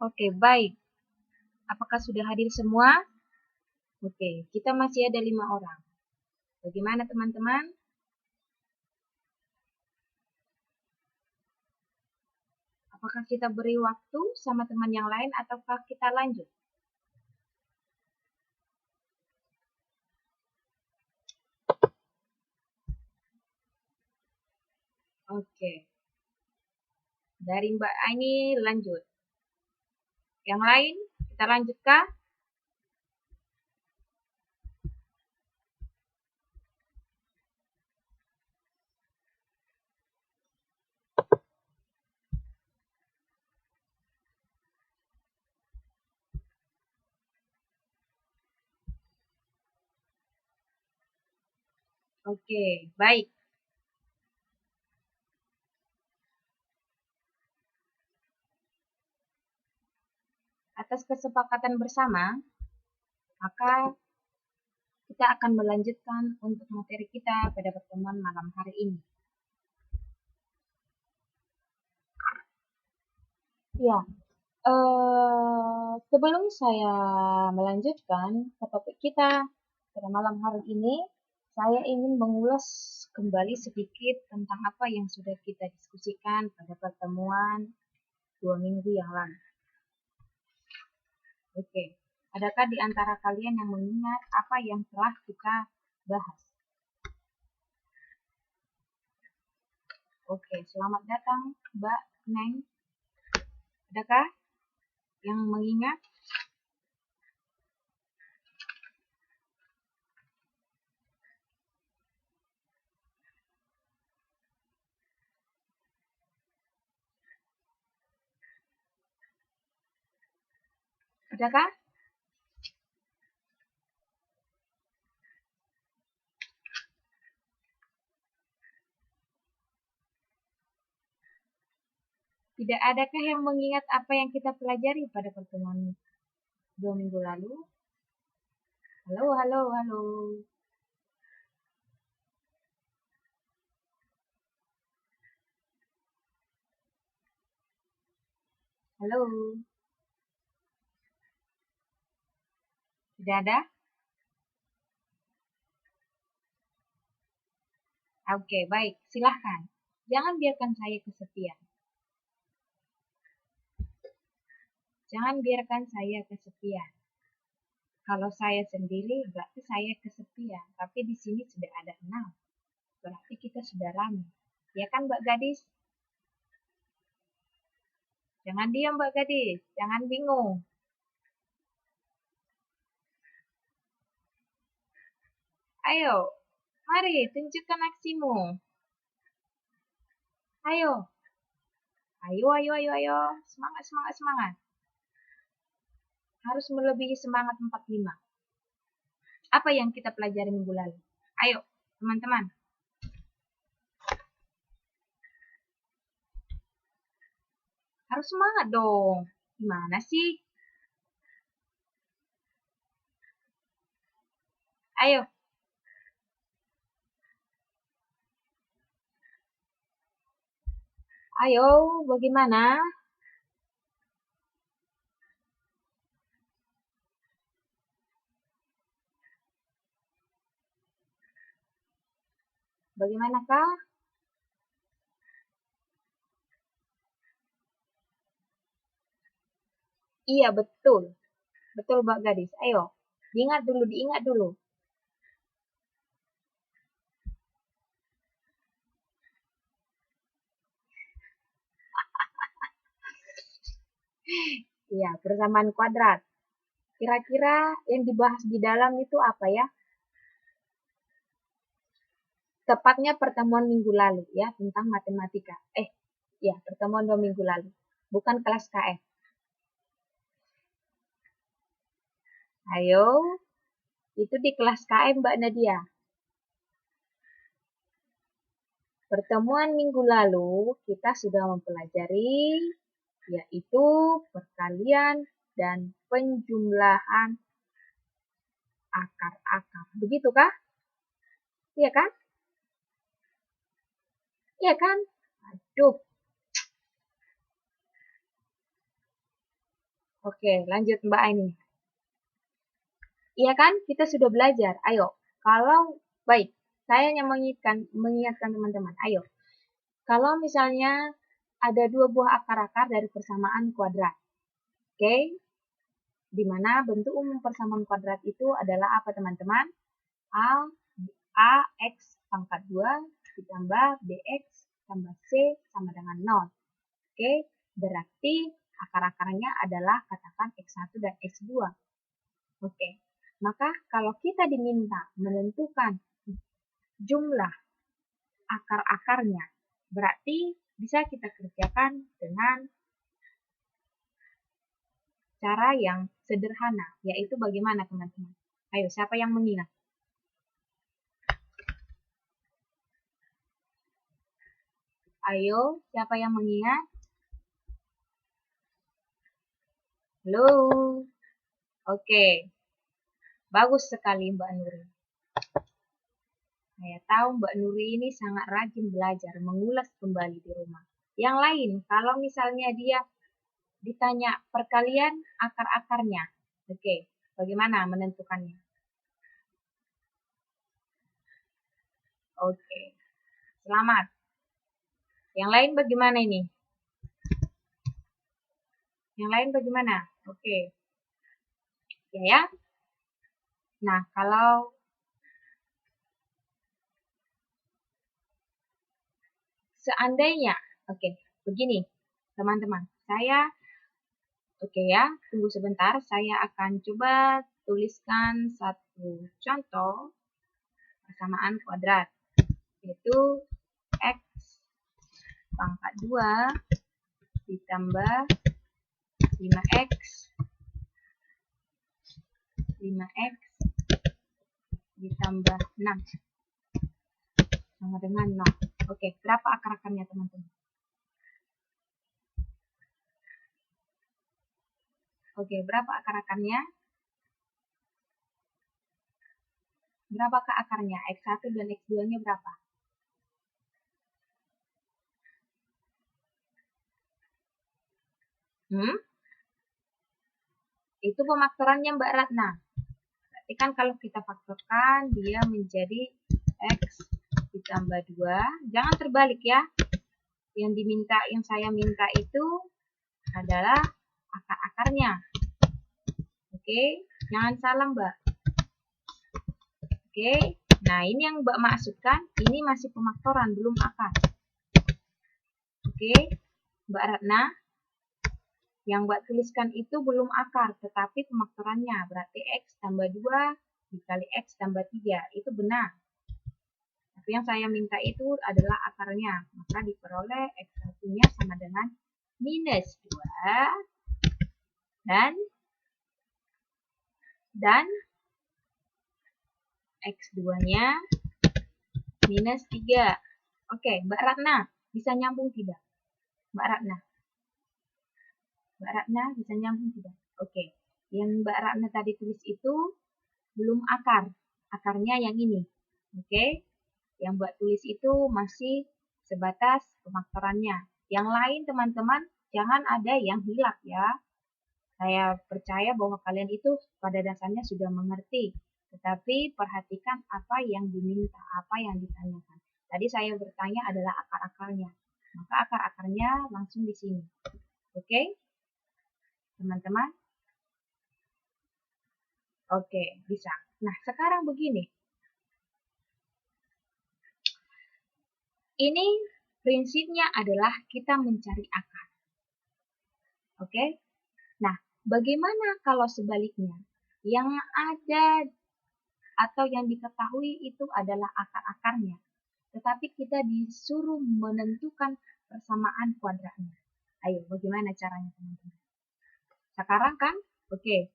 Oke, baik. Apakah sudah hadir semua? Oke, kita masih ada 5 orang. Bagaimana teman-teman? Apakah kita beri waktu sama teman yang lain ataukah kita lanjut? Oke, dari Mbak Aini lanjut. Yang lain, kita lanjutkah? Oke, baik. Atas kesepakatan bersama, maka kita akan melanjutkan untuk materi kita pada pertemuan malam hari ini. Ya, sebelum saya melanjutkan ke topik kita pada malam hari ini, saya ingin mengulas kembali sedikit tentang apa yang sudah kita diskusikan pada pertemuan 2 minggu yang lalu. Oke, adakah di antara kalian yang mengingat apa yang telah kita bahas? Oke, selamat datang Mbak Neng. Adakah yang mengingat? Adakah? Tidak adakah yang mengingat apa yang kita pelajari pada pertemuan 2 minggu lalu? Halo, halo, halo. Halo. Tidak ada? Oke, baik. Silahkan. Jangan biarkan saya kesepian. Jangan biarkan saya kesepian. Kalau saya sendiri, berarti saya kesepian. Tapi di sini sudah ada 6. Berarti kita sudah ramai. Ya kan, Mbak Gadis? Jangan diam, Mbak Gadis. Jangan bingung. Ayo, mari tunjukkan aksimu. Ayo. Ayo, ayo, ayo, ayo. Semangat, semangat, semangat. Harus melebihi semangat 45. Apa yang kita pelajari minggu lalu? Ayo, teman-teman. Harus semangat dong. Gimana sih? Ayo. Ayo, bagaimana? Bagaimanakah? Iya, betul. Betul, Mbak Gadis. Ayo, diingat dulu, diingat dulu. Iya, persamaan kuadrat. Kira-kira yang dibahas di dalam itu apa ya? Tepatnya pertemuan minggu lalu ya, tentang matematika. Ya, pertemuan 2 minggu lalu. Bukan kelas KF. Ayo, itu di kelas KF Mbak Nadia. Pertemuan minggu lalu kita sudah mempelajari yaitu perkalian dan penjumlahan akar-akar. Begitukah? Iya kan? Iya kan? Aduh. Oke, lanjut Mbak Aini. Iya kan? Kita sudah belajar. Ayo, kalau baik, saya yang mengingatkan teman-teman. Ayo, kalau misalnya ada dua buah akar-akar dari persamaan kuadrat. Oke, di mana bentuk umum persamaan kuadrat itu adalah apa teman-teman? X pangkat 2 ditambah BX tambah C sama dengan 0. Oke, berarti akar-akarnya adalah katakan X1 dan X2. Oke, maka kalau kita diminta menentukan jumlah akar-akarnya, berarti bisa kita kerjakan dengan cara yang sederhana, yaitu bagaimana teman-teman? Ayo, siapa yang mengingat? Ayo, siapa yang mengingat? Halo? Oke, bagus sekali Mbak Nuri. Saya tahu Mbak Nuri ini sangat rajin belajar, mengulas kembali di rumah. Yang lain, kalau misalnya dia ditanya perkalian akar-akarnya, oke, bagaimana menentukannya? Oke, selamat. Yang lain bagaimana ini? Yang lain bagaimana? Oke. Ya. Nah, kalau seandainya, oke, begini, teman-teman. Oke ya, tunggu sebentar. Saya akan coba tuliskan satu contoh persamaan kuadrat, yaitu X pangkat 2 ditambah 5X 5X ditambah 6 sama dengan 0. Oke, berapa akar-akarnya teman-teman? Oke, berapa akar-akarnya? Berapakah akarnya? X1 dan X2-nya berapa? Itu pemaktorannya Mbak Ratna. Berarti kan kalau kita faktorkan, dia menjadi X ditambah 2. Jangan terbalik ya. Yang saya minta itu adalah akar-akarnya. Oke, jangan salah Mbak. Oke, nah ini yang Mbak maksudkan, ini masih pemaktoran, belum akar. Oke, Mbak Ratna, yang Mbak tuliskan itu belum akar, tetapi pemaktorannya, berarti X tambah 2 dikali X tambah 3, itu benar. Tapi yang saya minta itu adalah akarnya, maka diperoleh X1-nya sama dengan minus 2, dan X2-nya minus 3. Oke, Mbak Ratna, bisa nyambung tidak? Mbak Ratna bisa nyambung tidak? Oke, yang Mbak Ratna tadi tulis itu belum akar, akarnya yang ini. Oke, yang Mbak tulis itu masih sebatas pemaktorannya. Yang lain teman-teman, jangan ada yang hilaf ya. Saya percaya bahwa kalian itu pada dasarnya sudah mengerti. Tetapi perhatikan apa yang diminta, apa yang ditanyakan. Tadi saya bertanya adalah akar-akarnya. Maka akar-akarnya langsung di sini. Oke? Teman-teman? Oke, bisa. Nah, sekarang begini. Ini prinsipnya adalah kita mencari akar. Oke? Nah, bagaimana kalau sebaliknya? Yang ada atau yang diketahui itu adalah akar-akarnya. Tetapi kita disuruh menentukan persamaan kuadratnya. Ayo, bagaimana caranya teman-teman? Sekarang kan, oke,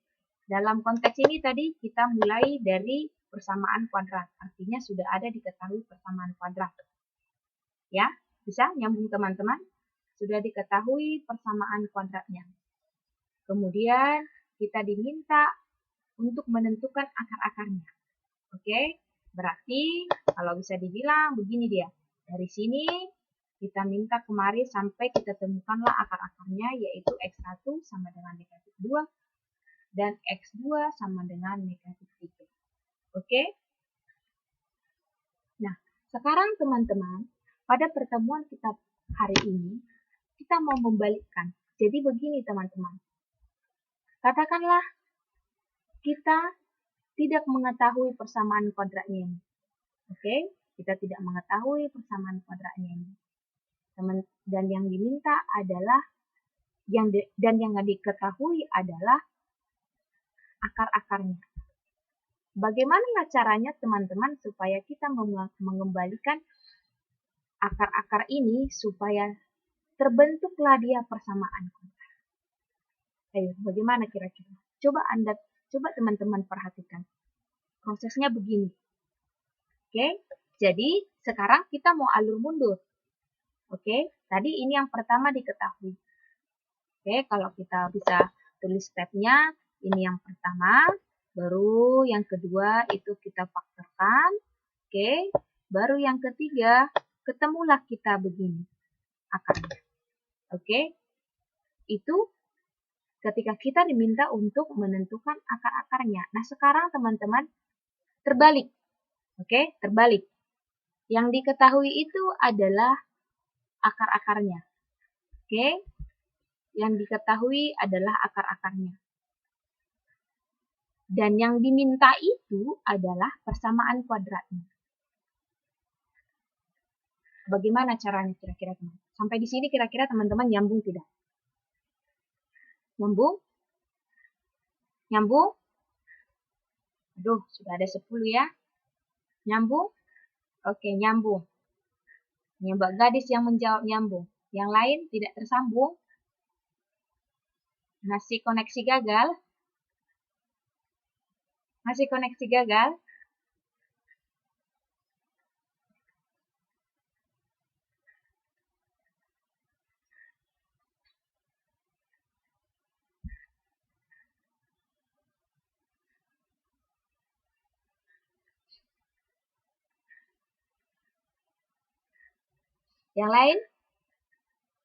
dalam konteks ini tadi kita mulai dari persamaan kuadrat. Artinya sudah ada diketahui persamaan kuadrat. Ya, bisa nyambung teman-teman? Sudah diketahui persamaan kuadratnya. Kemudian kita diminta untuk menentukan akar-akarnya. Oke, berarti kalau bisa dibilang begini dia. Dari sini Kita minta kemari sampai kita temukanlah akar-akarnya, yaitu X1 sama dengan negatif 2 dan X2 sama dengan negatif 3. Oke? Nah, sekarang teman-teman, pada pertemuan kita hari ini, kita mau membalikkan. Jadi begini teman-teman. Katakanlah kita tidak mengetahui persamaan kuadratnya ini. Oke? Kita tidak mengetahui persamaan kuadratnya ini. Dan yang diminta adalah yang diketahui adalah akar-akarnya. Bagaimana caranya teman-teman supaya kita mengembalikan akar-akar ini supaya terbentuklah dia persamaan kuadrat? Ayo, bagaimana kira-kira? Coba teman-teman perhatikan. Prosesnya begini. Oke, jadi sekarang kita mau alur mundur. Oke, tadi ini yang pertama diketahui. Oke, kalau kita bisa tulis stepnya, ini yang pertama, baru yang kedua itu kita faktorkan. Oke, baru yang ketiga, ketemulah kita begini akarnya. Oke, itu ketika kita diminta untuk menentukan akar-akarnya. Nah, sekarang teman-teman terbalik. Oke, terbalik. Yang diketahui itu adalah akar-akarnya. Oke, yang diketahui adalah akar-akarnya. Dan yang diminta itu adalah persamaan kuadratnya. Bagaimana caranya kira-kira teman? Sampai di sini kira-kira teman-teman nyambung tidak? Nyambung? Nyambung? Aduh, sudah ada 10 ya. Nyambung? Oke, nyambung. Ini Mbak Gadis yang menjawab nyambung. Yang lain tidak tersambung? Masih koneksi gagal? Masih koneksi gagal? Yang lain?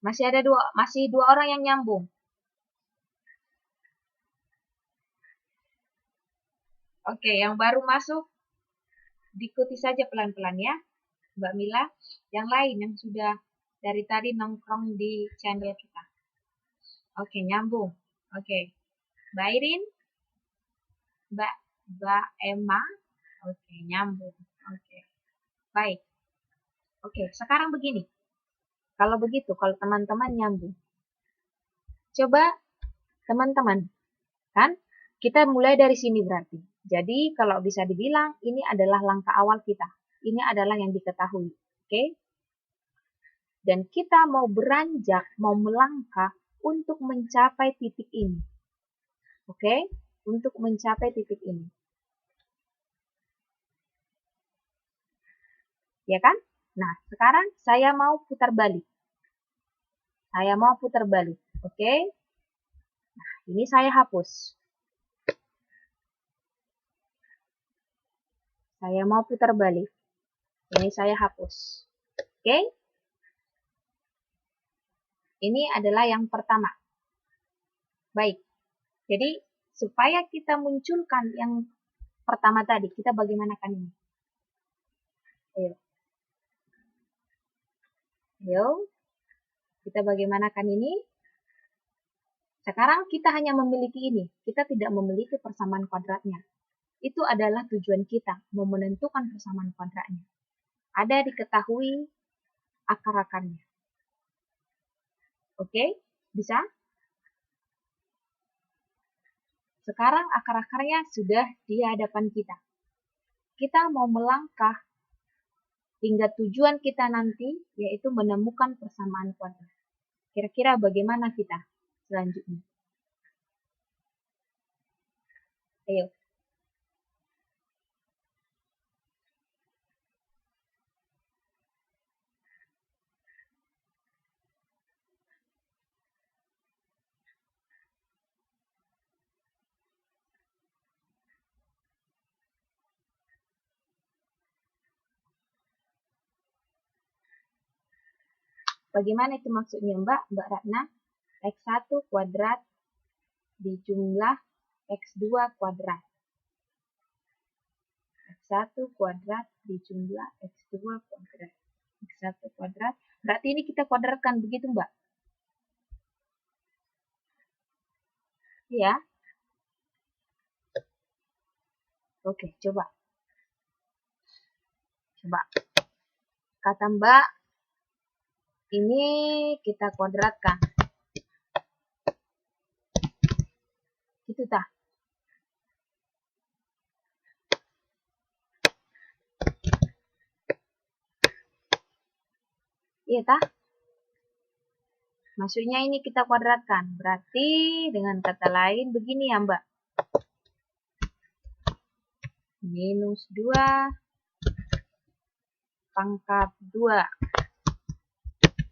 Masih dua orang yang nyambung. Oke, yang baru masuk diikuti saja pelan-pelan ya, Mbak Mila. Yang lain yang sudah dari tadi nongkrong di channel kita. Oke, nyambung. Oke, Mbak Irin, Mbak Emma. Oke, nyambung. Oke, baik. Oke, sekarang begini. Kalau begitu, kalau teman-teman nyambung. Coba teman-teman, kan? Kita mulai dari sini berarti. Jadi kalau bisa dibilang ini adalah langkah awal kita. Ini adalah yang diketahui. Oke? Dan kita mau beranjak, mau melangkah untuk mencapai titik ini. Oke? Untuk mencapai titik ini. Ya kan? Nah, sekarang saya mau putar balik. Saya mau putar balik. Oke? Nah, ini saya hapus. Saya mau putar balik. Ini saya hapus. Oke? Ini adalah yang pertama. Baik. Jadi, supaya kita munculkan yang pertama tadi, kita bagaimanakan ini? Ayo. Ayo. Kita bagaimanakan ini? Sekarang kita hanya memiliki ini. Kita tidak memiliki persamaan kuadratnya. Itu adalah tujuan kita, mau menentukan persamaan kuadratnya. Ada diketahui akar-akarnya. Oke, bisa? Sekarang akar-akarnya sudah di hadapan kita. Kita mau melangkah hingga tujuan kita nanti, yaitu menemukan persamaan kuadrat. Kira-kira bagaimana kita selanjutnya? Ayo. Bagaimana itu maksudnya Mbak Ratna? X1 kuadrat dijumlah X2 kuadrat. X1 kuadrat dijumlah X2 kuadrat. X1 kuadrat. Berarti ini kita kuadratkan begitu Mbak? Ya. Oke, coba. Kata Mbak, ini kita kuadratkan. Gitu tah. Iya tah? Maksudnya ini kita kuadratkan. Berarti dengan kata lain begini ya Mbak. Minus 2 pangkat 2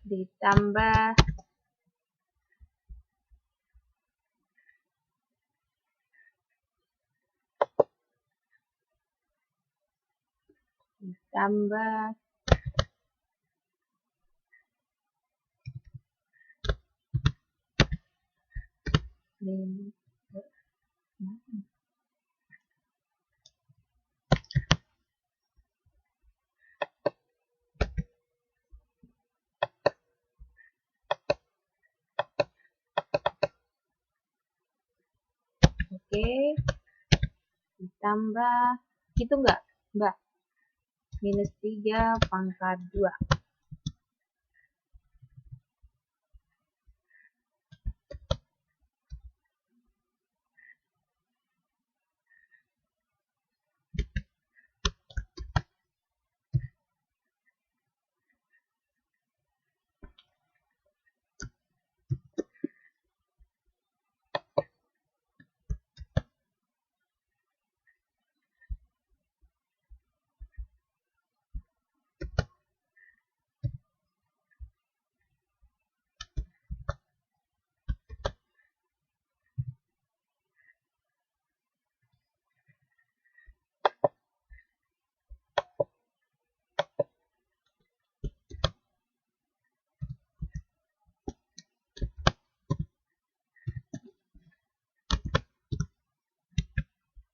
ditambah minus. Oke, ditambah, gitu enggak, Mbak? Minus 3 pangkat 2.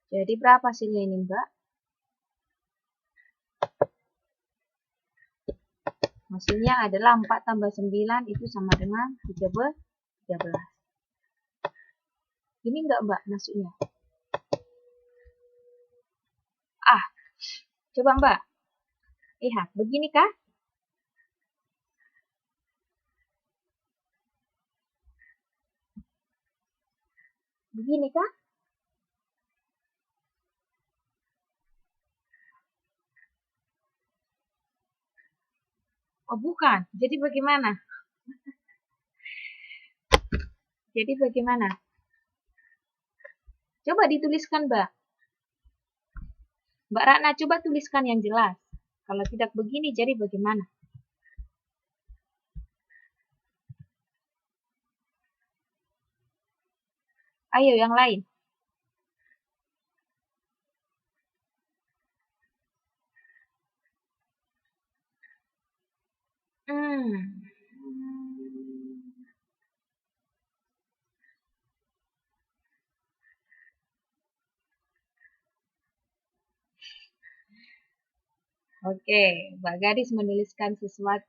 Jadi berapa hasilnya ini, Mbak? Hasilnya adalah 4 tambah 9 itu sama dengan 13. Ini enggak, Mbak, maksudnya? Coba, Mbak. Lihat, begini kah? Begini kah? Oh, bukan. Jadi bagaimana? Jadi bagaimana? Coba dituliskan, Mbak. Mbak Ratna, coba tuliskan yang jelas. Kalau tidak begini, jadi bagaimana? Ayo, yang lain. Oke, Mbak Gadis menuliskan sesuatu.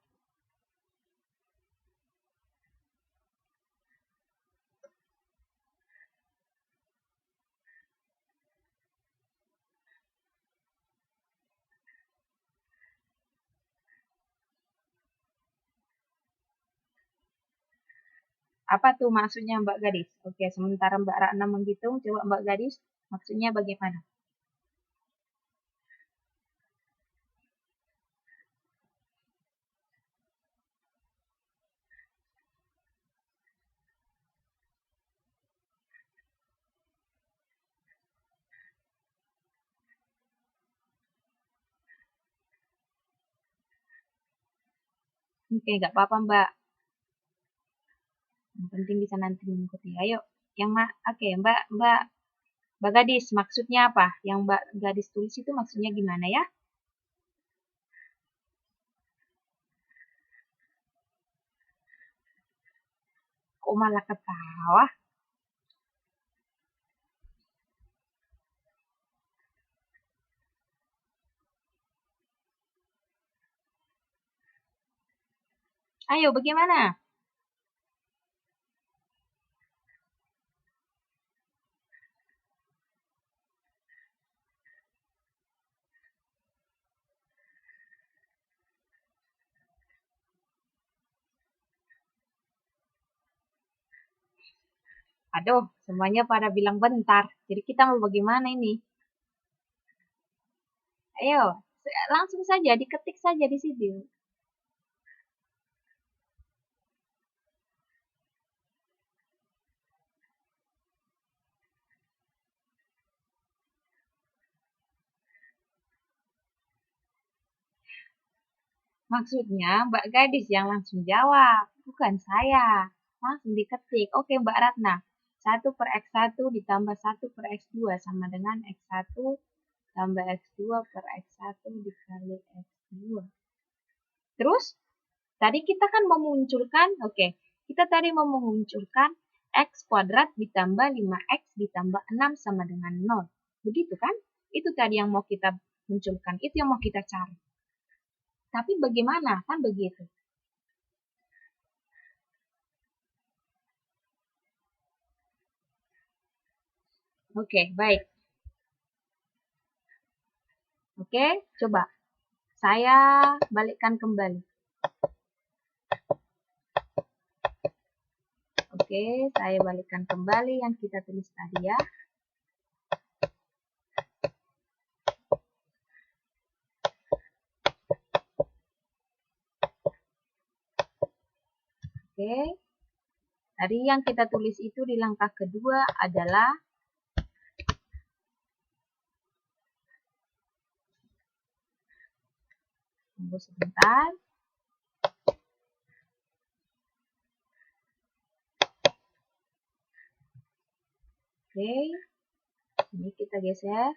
Apa tuh maksudnya Mbak Gadis? Oke, sementara Mbak Ratna menghitung, coba Mbak Gadis, maksudnya bagaimana? Oke, nggak apa-apa Mbak. Yang penting bisa nanti mengikuti. Ayo, oke Mbak Gadis, maksudnya apa? Yang Mbak Gadis tulis itu maksudnya gimana ya? Kok malah ketawa? Ayo, bagaimana? Aduh, semuanya pada bilang bentar. Jadi kita mau bagaimana ini? Ayo, langsung saja, diketik saja di situ. Maksudnya Mbak Gadis yang langsung jawab, bukan saya. Langsung diketik. Oke Mbak Ratna, 1/X1 ditambah 1/X2 sama dengan X1 tambah X2 per X1 dikali X2. Terus, tadi kita kan memunculkan, kita tadi mau memunculkan X kuadrat ditambah 5X ditambah 6 sama dengan 0. Begitu kan? Itu tadi yang mau kita munculkan, itu yang mau kita cari. Tapi bagaimana? Kan begitu. Oke, baik. Oke, coba. Saya balikkan kembali. Oke, saya balikkan kembali yang kita tulis tadi ya. Oke. Tadi yang kita tulis itu di langkah kedua adalah tunggu sebentar. Oke. Ini kita geser.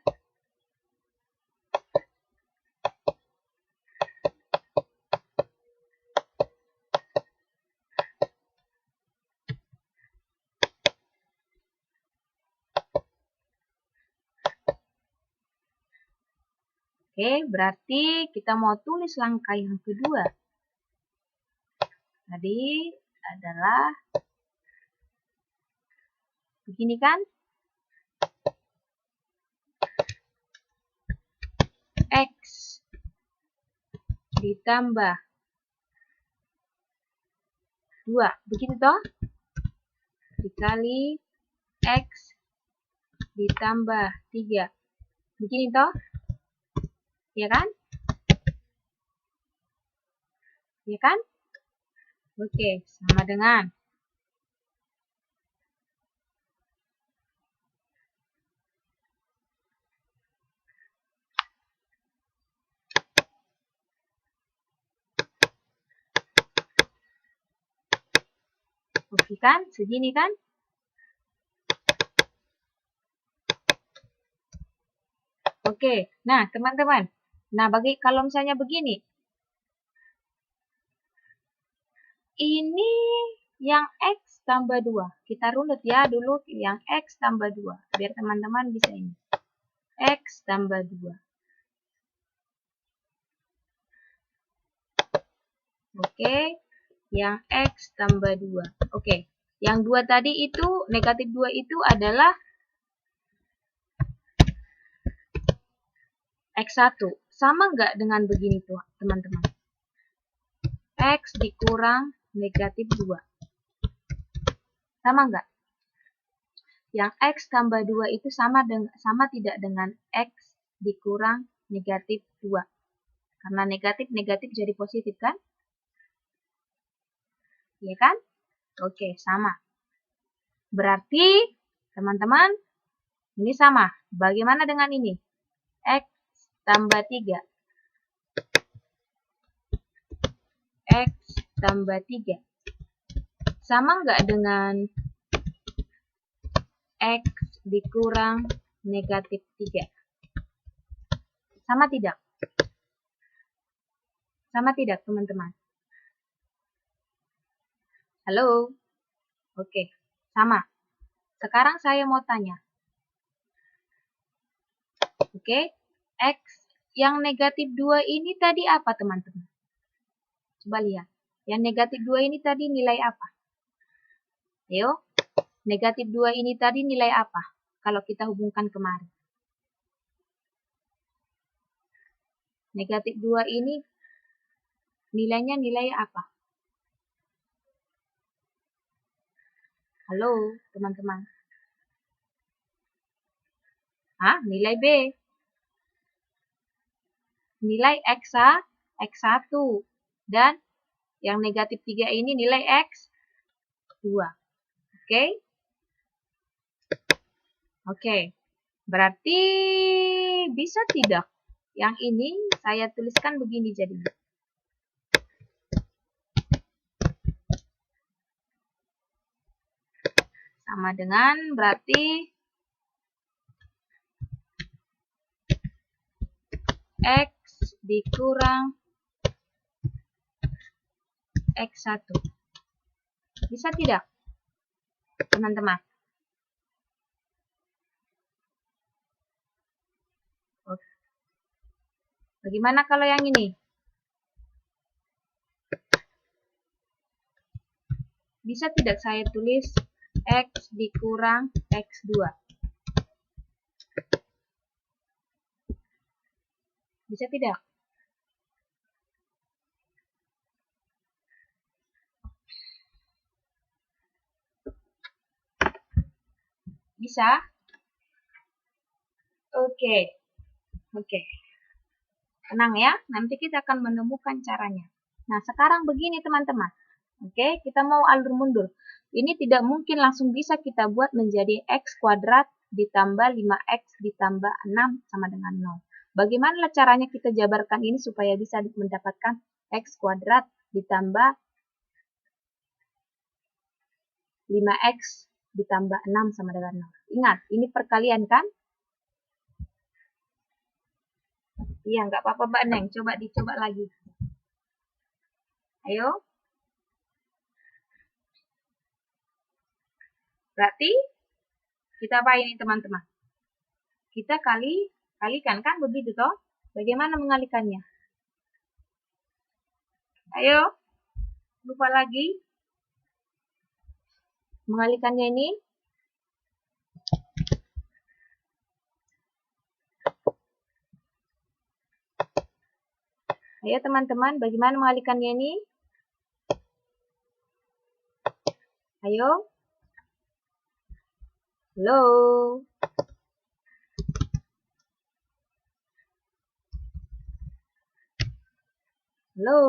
Oke, berarti kita mau tulis langkah yang kedua. Tadi adalah begini kan? X ditambah 2. Begitu toh? Dikali X ditambah 3. Begini toh? Ya kan? Ya kan? Oke, sama dengan oke kan? Segini kan? Oke, nah teman-teman. Nah, kalau misalnya begini. Ini yang X tambah 2. Kita runut ya dulu yang X tambah 2. Biar teman-teman bisa ini. X tambah 2. Oke, yang X tambah 2. Oke, yang 2 tadi itu, negatif 2 itu adalah X1. Sama nggak dengan begini tuh, teman-teman? X dikurang negatif 2. Sama nggak? Yang X tambah 2 itu sama tidak dengan X dikurang negatif 2. Karena negatif jadi positif kan? Iya kan? Oke, sama. Berarti, teman-teman, ini sama. Bagaimana dengan ini? X tambah 3. X tambah 3. Sama nggak dengan X dikurang negatif 3? Sama tidak? Sama tidak, teman-teman? Halo? Oke, sama. Sekarang saya mau tanya. Oke, X yang negatif 2 ini tadi apa teman-teman? Coba lihat. Yang negatif 2 ini tadi nilai apa? Ayo, negatif 2 ini tadi nilai apa? Kalau kita hubungkan kemarin. Negatif 2 ini nilainya nilai apa? Halo, teman-teman. Nilai B. Nilai X1. Dan yang negatif 3 ini nilai X2. Oke? Oke. Berarti bisa tidak? Yang ini saya tuliskan begini jadinya. Sama dengan berarti X dikurang X1. Bisa tidak, teman-teman? Bagaimana kalau yang ini? Bisa tidak saya tulis X dikurang X2? Bisa tidak? Bisa? Oke. Tenang ya, nanti kita akan menemukan caranya. Nah, sekarang begini teman-teman. Oke, kita mau alur mundur. Ini tidak mungkin langsung bisa kita buat menjadi X kuadrat ditambah 5X ditambah 6 sama dengan 0. Bagaimana caranya kita jabarkan ini supaya bisa mendapatkan X kuadrat ditambah 5X ditambah 6 sama dengan 0. Ingat, ini perkalian kan? Iya, nggak apa-apa Mbak Neng. Coba dicoba lagi. Ayo. Berarti kita apa ini teman-teman? Kita kalikan kan begitu toh? Bagaimana mengalikannya? Ayo. Lupa lagi. Mengalikannya ini. Ayo teman-teman, bagaimana mengalikannya ini? Ayo. Halo. Halo.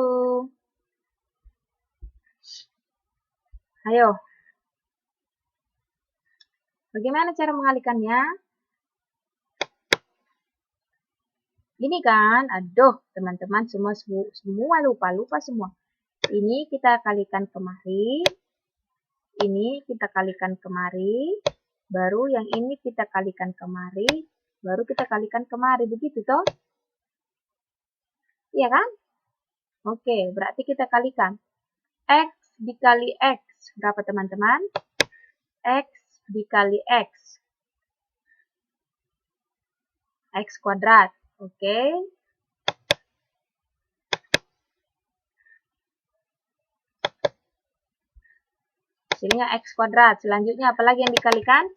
Ayo. Bagaimana cara mengalikannya? Ini kan, aduh teman-teman semua lupa semua. Ini kita kalikan kemari. Ini kita kalikan kemari. Baru yang ini kita kalikan kemari. Baru kita kalikan kemari. Begitu toh? Iya kan? Oke, berarti kita kalikan. X dikali X. Berapa teman-teman? X dikali X. X kuadrat. Oke. Hasilnya X kuadrat. Selanjutnya apalagi yang dikalikan?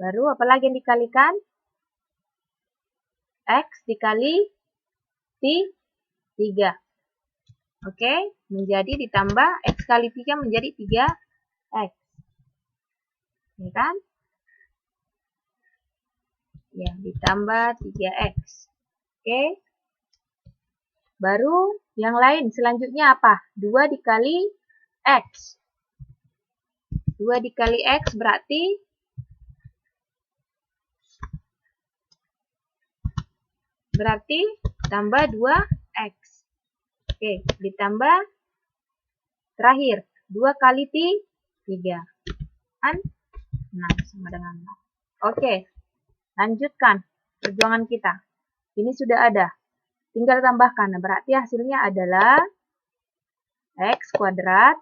Baru apalagi yang dikalikan? X dikali 3. Oke, menjadi ditambah X kali 3 menjadi 3X. Ya kan? Ya, ditambah 3X. Oke. Baru yang lain selanjutnya apa? 2 dikali X. 2 dikali X berarti tambah 2X. Oke, ditambah terakhir 2 kali 3 kan 6 sama dengan 0. Oke, lanjutkan perjuangan kita. Ini sudah ada. Tinggal tambahkan. Nah, berarti hasilnya adalah X kuadrat.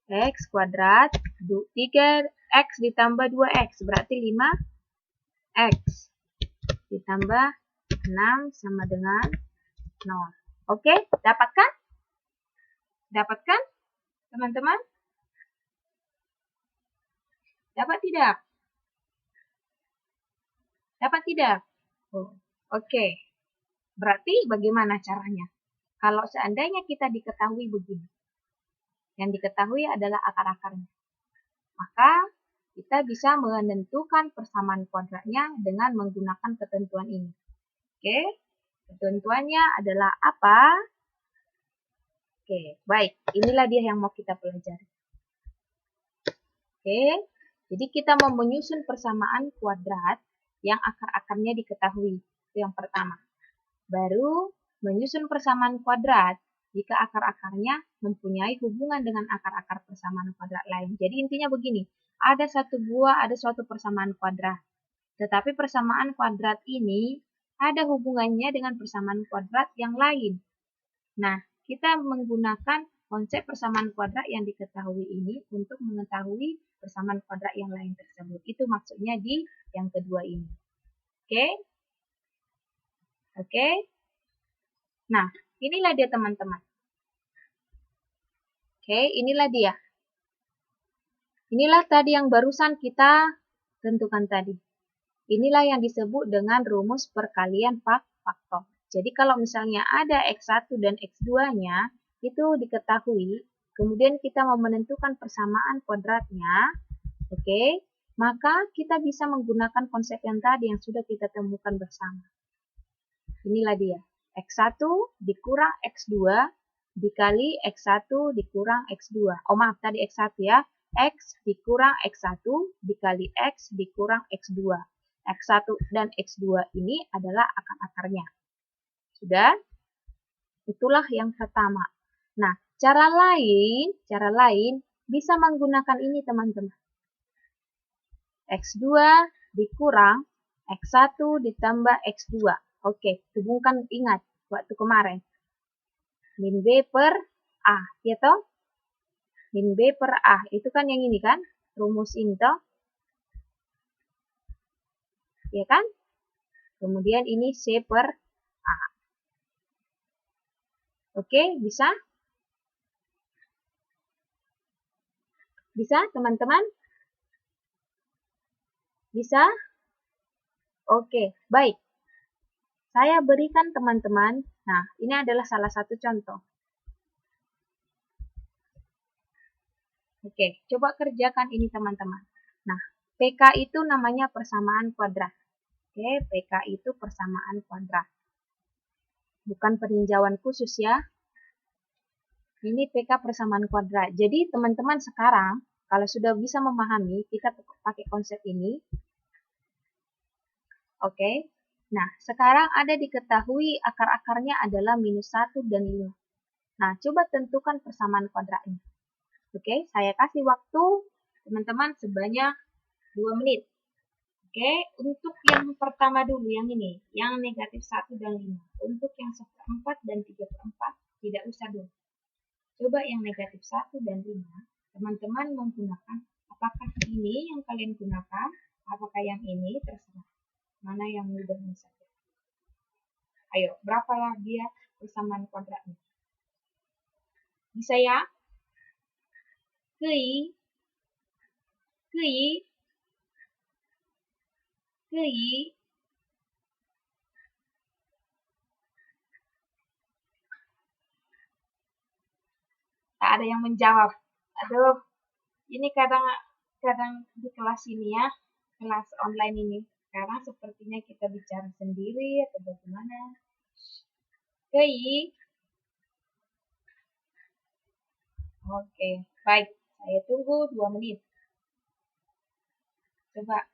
X kuadrat. 3X ditambah 2X. Berarti 5X. Ditambah 6 sama dengan 0. Oke, dapatkan? Dapatkan, teman-teman? Dapat tidak? Dapat tidak? Oh, oke. Berarti bagaimana caranya? Kalau seandainya kita diketahui begini. Yang diketahui adalah akar-akarnya. Maka kita bisa menentukan persamaan kuadratnya dengan menggunakan ketentuan ini. Oke, ketentuannya adalah apa? Oke, baik. Inilah dia yang mau kita pelajari. Oke, jadi kita mau menyusun persamaan kuadrat yang akar-akarnya diketahui. Itu yang pertama. Baru menyusun persamaan kuadrat jika akar-akarnya mempunyai hubungan dengan akar-akar persamaan kuadrat lain. Jadi intinya begini, ada suatu persamaan kuadrat. Tetapi persamaan kuadrat ini ada hubungannya dengan persamaan kuadrat yang lain. Nah, kita menggunakan konsep persamaan kuadrat yang diketahui ini untuk mengetahui persamaan kuadrat yang lain tersebut. Itu maksudnya di yang kedua ini. Oke? Oke? Nah, inilah dia teman-teman. Oke, inilah dia. Inilah tadi yang barusan kita tentukan tadi. Inilah yang disebut dengan rumus perkalian faktor. Jadi kalau misalnya ada X1 dan X2-nya, itu diketahui, kemudian kita mau menentukan persamaan kuadratnya, oke, maka kita bisa menggunakan konsep yang tadi yang sudah kita temukan bersama. Inilah dia. X1 dikurang X2 dikali X1 dikurang X2. Oh maaf, tadi X1 ya. X dikurang X1 dikali X dikurang X2. X1 dan X2 ini adalah akar-akarnya. Sudah? Itulah yang pertama. Nah, cara lain bisa menggunakan ini teman-teman. X2 dikurang X1 ditambah X2. Oke, hubungkan, ingat waktu kemarin. Min B per A, ya toh? Min B per A, itu kan yang ini kan? Rumus ini toh? Ya kan? Kemudian ini C per A. Oke, bisa? Bisa, teman-teman? Bisa? Oke, baik. Saya berikan teman-teman, nah ini adalah salah satu contoh. Oke, coba kerjakan ini teman-teman. Nah, PK itu namanya persamaan kuadrat. Oke, PK itu persamaan kuadrat. Bukan peninjauan khusus ya. Ini PK persamaan kuadrat. Jadi teman-teman sekarang, kalau sudah bisa memahami, kita pakai konsep ini. Oke, nah sekarang ada diketahui akar-akarnya adalah -1 dan 5. Nah, coba tentukan persamaan kuadratnya. Oke, saya kasih waktu teman-teman sebanyak 2 menit. Oke, untuk yang pertama dulu, yang ini, yang -1 dan 5. Untuk yang 1/4 dan 3/4, tidak usah dulu. Coba yang -1 dan 5, teman-teman menggunakan, apakah ini yang kalian gunakan, apakah yang ini, terserah. Mana yang mudahnya saja. Ayo, berapalah dia persamaan kuadratnya? Bisa ya? Kei, kei, kei. Tak ada yang menjawab. Aduh, ini kadang di kelas ini ya, kelas online ini. Sekarang sepertinya kita bicara sendiri atau bagaimana? Kei. Oke, baik. Saya tunggu 2 menit. Coba.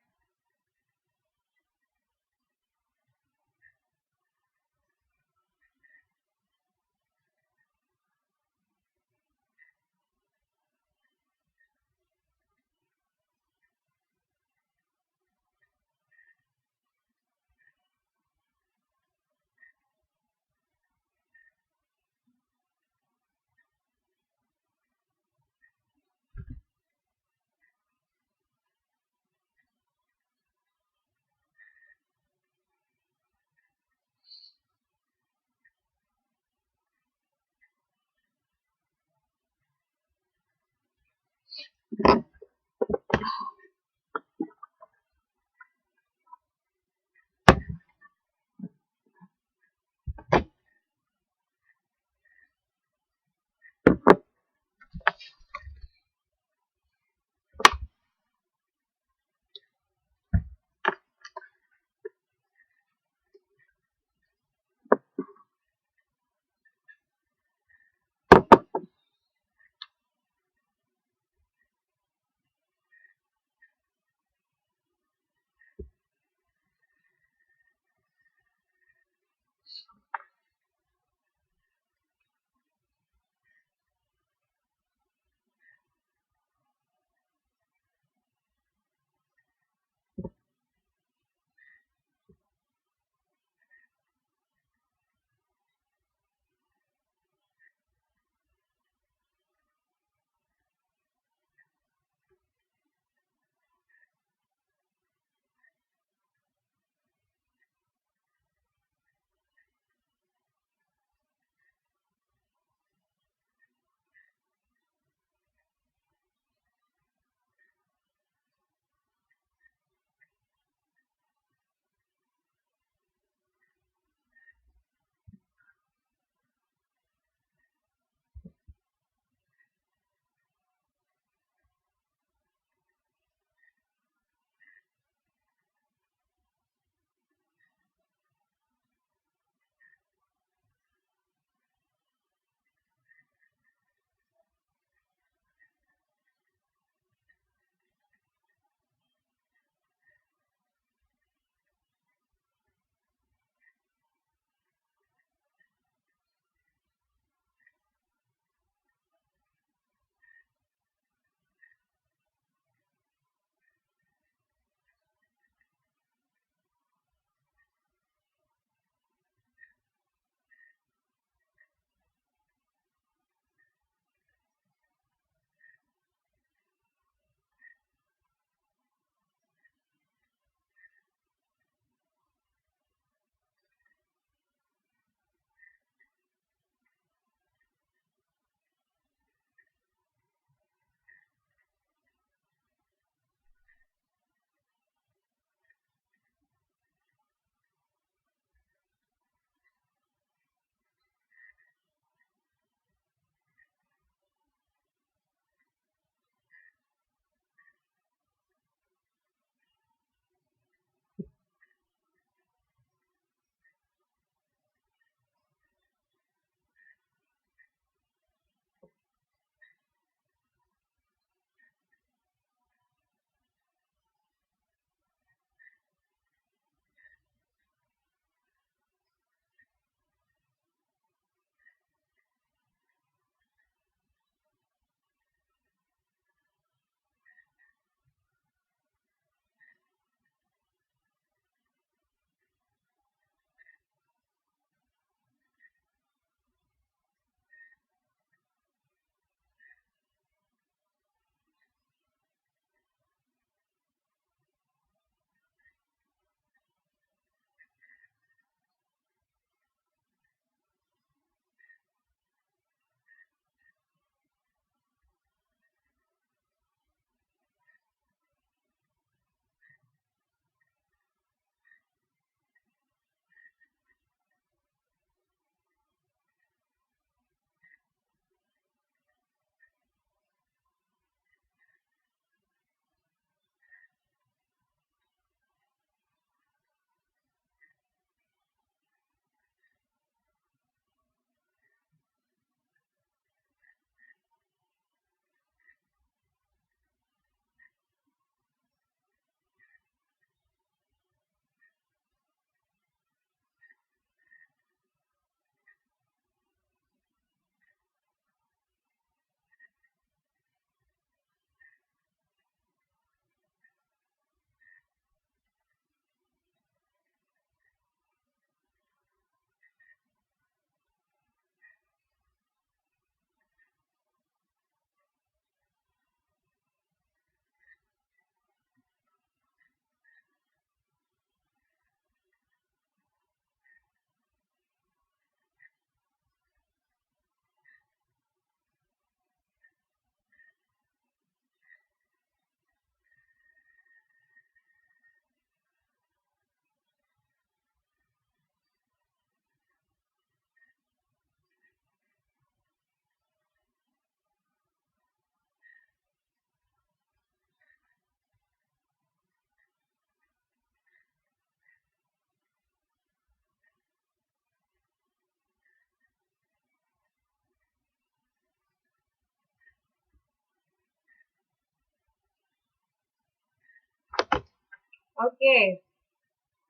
Oke,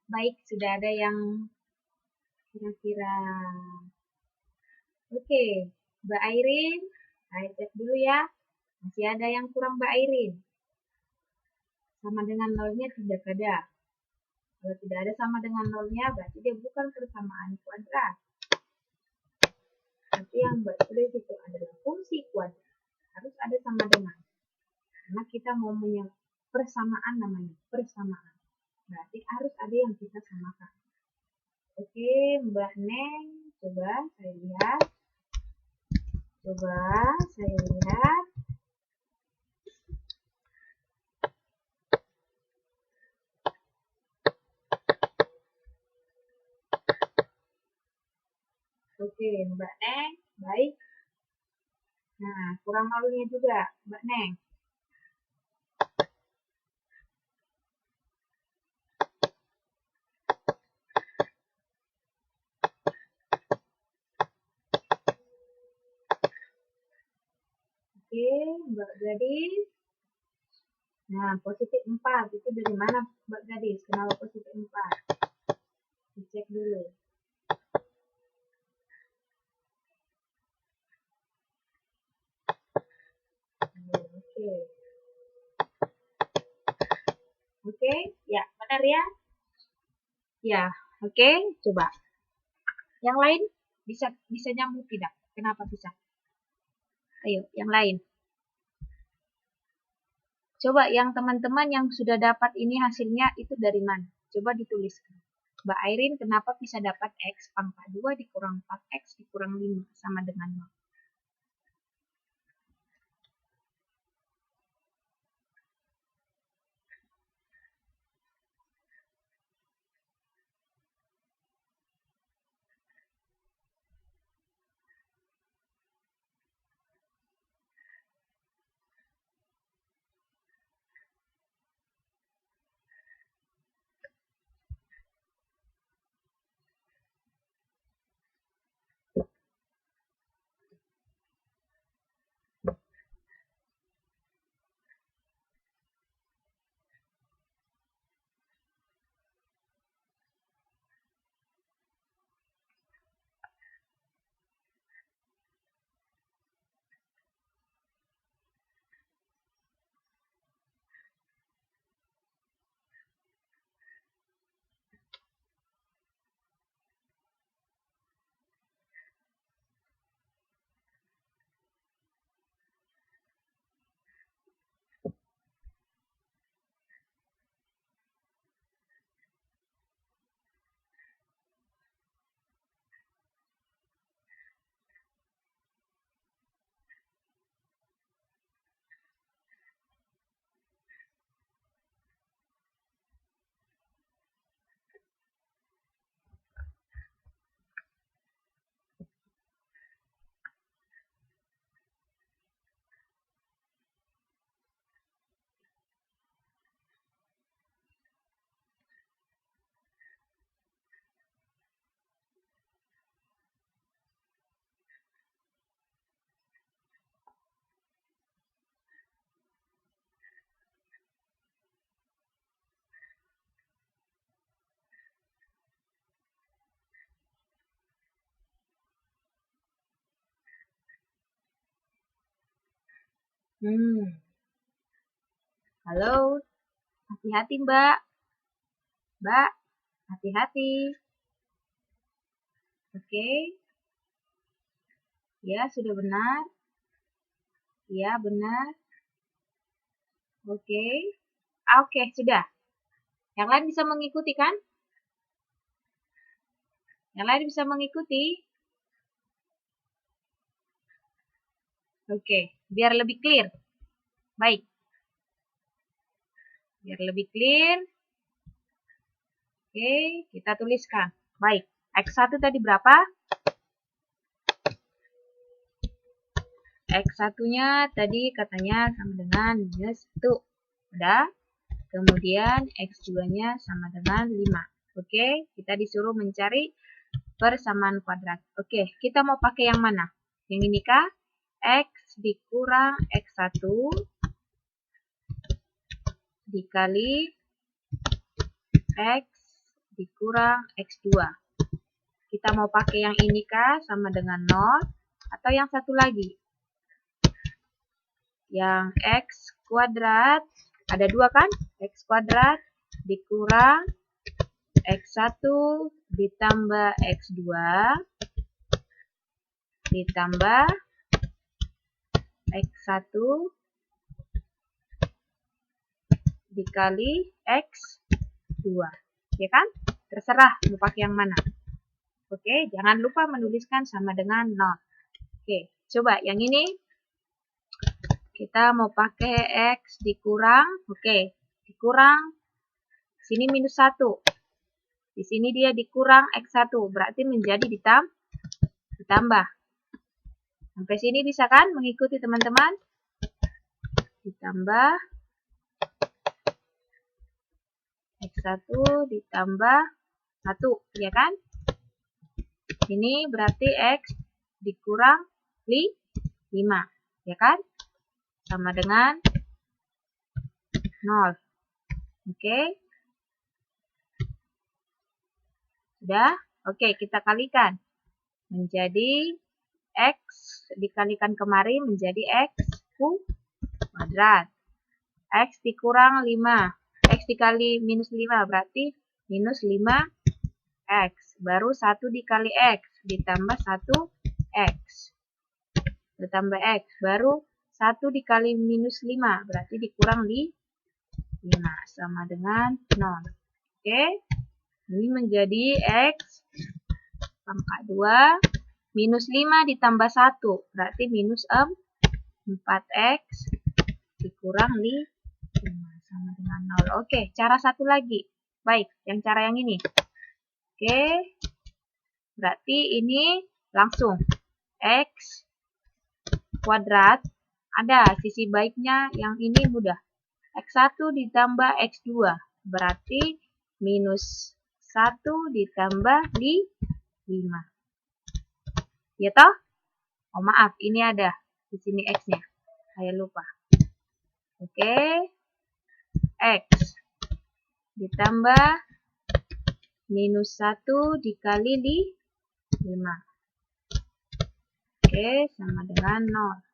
baik, sudah ada yang kira-kira. Oke, Mbak Airin, saya cek dulu ya. Masih ada yang kurang Mbak Airin. Sama dengan nolnya tidak ada. Kalau tidak ada sama dengan nolnya, berarti dia bukan persamaan kuadrat. Berarti yang Mbak tulis itu adalah fungsi kuadrat. Harus ada sama dengan. Karena kita mau persamaan namanya, persamaan. Berarti harus ada yang kita samakan. Oke, Mbak Neng, coba saya lihat. Oke, Mbak Neng, baik. Nah, kurang malunya juga, Mbak Neng. Oke, Mbak Gadis. Nah, positif 4. Itu dari mana, Mbak Gadis? Kenapa positif 4? Dicek dulu. Oke. Oke, ya, benar ya? Ya, oke, coba. Yang lain bisa nyambung tidak? Kenapa bisa? Ayo, yang lain. Coba yang teman-teman yang sudah dapat ini hasilnya itu dari mana? Coba dituliskan. Mbak Airin kenapa bisa dapat X pangkat 2 dikurang 4X dikurang 5 sama dengan 0? Halo, hati-hati Mbak. Mbak, hati-hati. Oke. Ya, sudah benar. Ya, benar. Oke. Oke, sudah. Yang lain bisa mengikuti kan? Yang lain bisa mengikuti? Oke, biar lebih clear. Baik. Biar lebih clear. Oke, kita tuliskan. Baik, X1 tadi berapa? X1-nya tadi katanya sama dengan minus 1. Udah. Kemudian X2-nya sama dengan 5. Oke, kita disuruh mencari persamaan kuadrat. Oke, kita mau pakai yang mana? Yang ini kah? X dikurang X1 dikali X dikurang X2. Kita mau pakai yang ini kah sama dengan 0? Atau yang satu lagi? Yang X kuadrat, ada 2 kan? X kuadrat dikurang X1 ditambah X2 ditambah X1 dikali X2. Ya kan? Terserah mau pakai yang mana. Oke, jangan lupa menuliskan sama dengan 0. Oke, coba yang ini. Kita mau pakai X dikurang. Oke, dikurang. Sini minus 1. Di sini dia dikurang X1. Berarti menjadi ditambah. Sampai sini bisa kan mengikuti teman-teman? Ditambah X1 ditambah 1. Ya kan? Ini berarti X dikurang 5. Ya kan? Sama dengan 0. Oke. Sudah? Oke, kita kalikan. Menjadi X dikalikan kemari menjadi X kuadrat. X dikurang 5. X dikali minus 5 berarti minus 5X. Baru 1 dikali X ditambah 1X. Ditambah X. Baru 1 dikali minus 5 berarti dikurang 5 sama dengan 0. Oke. Ini menjadi X pangkat 2 minus 5 ditambah 1 berarti minus 4X dikurang 5 sama dengan 0. Oke, cara satu lagi. Baik, yang cara yang ini. Oke. Berarti ini langsung X kuadrat. Ada sisi baiknya yang ini mudah. X1 ditambah X2 berarti minus 1 ditambah 5. Ya toh? Oh maaf, ini ada di sini X-nya. Saya lupa. Oke. X ditambah minus 1 dikali 5. Oke, sama dengan 0.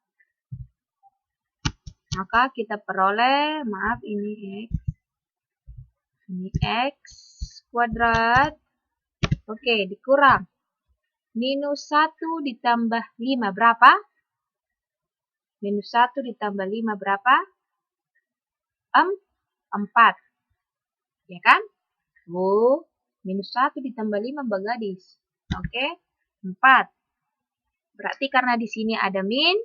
Maka kita peroleh, maaf ini X. Ini X kuadrat. Oke, dikurang. Minus 1 ditambah 5 berapa? Minus 1 ditambah 5 berapa? 4. Ya kan? Minus 1 ditambah 5 Mbak Gadis. Oke, 4. Berarti karena di sini ada min,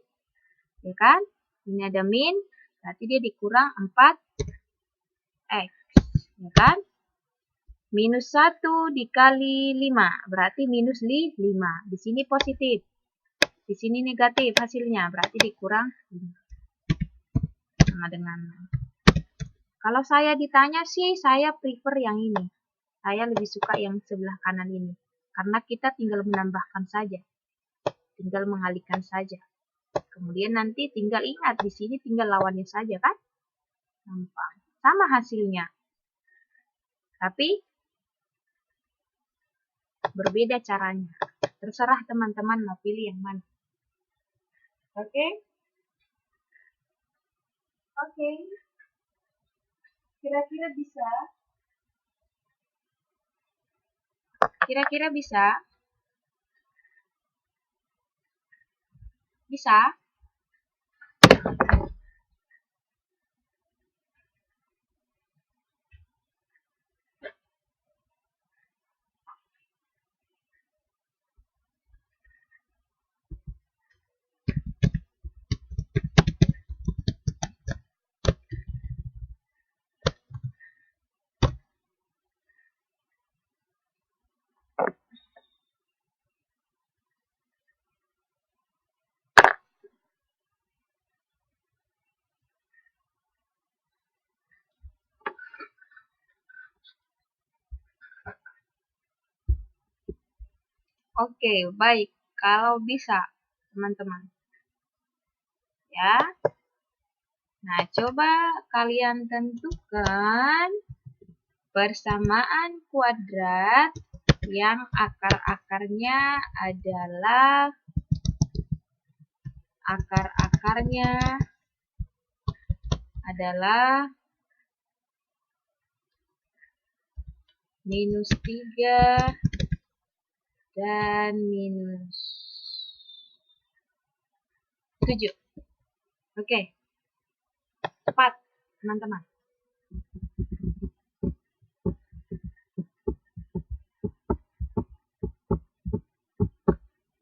ya kan? Ini ada min, berarti dia dikurang 4X, ya kan? Minus 1 dikali 5, berarti minus 5. Di sini positif, di sini negatif hasilnya, berarti dikurang 5. Sama dengan. Kalau saya ditanya sih, saya prefer yang ini. Saya lebih suka yang sebelah kanan ini. Karena kita tinggal menambahkan saja. Tinggal mengalihkan saja. Kemudian nanti tinggal ingat, di sini tinggal lawannya saja kan? Gampang. Sama hasilnya. Tapi berbeda caranya. Terserah teman-teman mau pilih yang mana. Oke? Oke. Kira-kira bisa? Kira-kira bisa? Bisa? Oke, baik. Kalau bisa, teman-teman. Ya. Nah, coba kalian tentukan Persamaan kuadrat yang akar-akarnya adalah -3 dan -7. Oke, cepat teman-teman.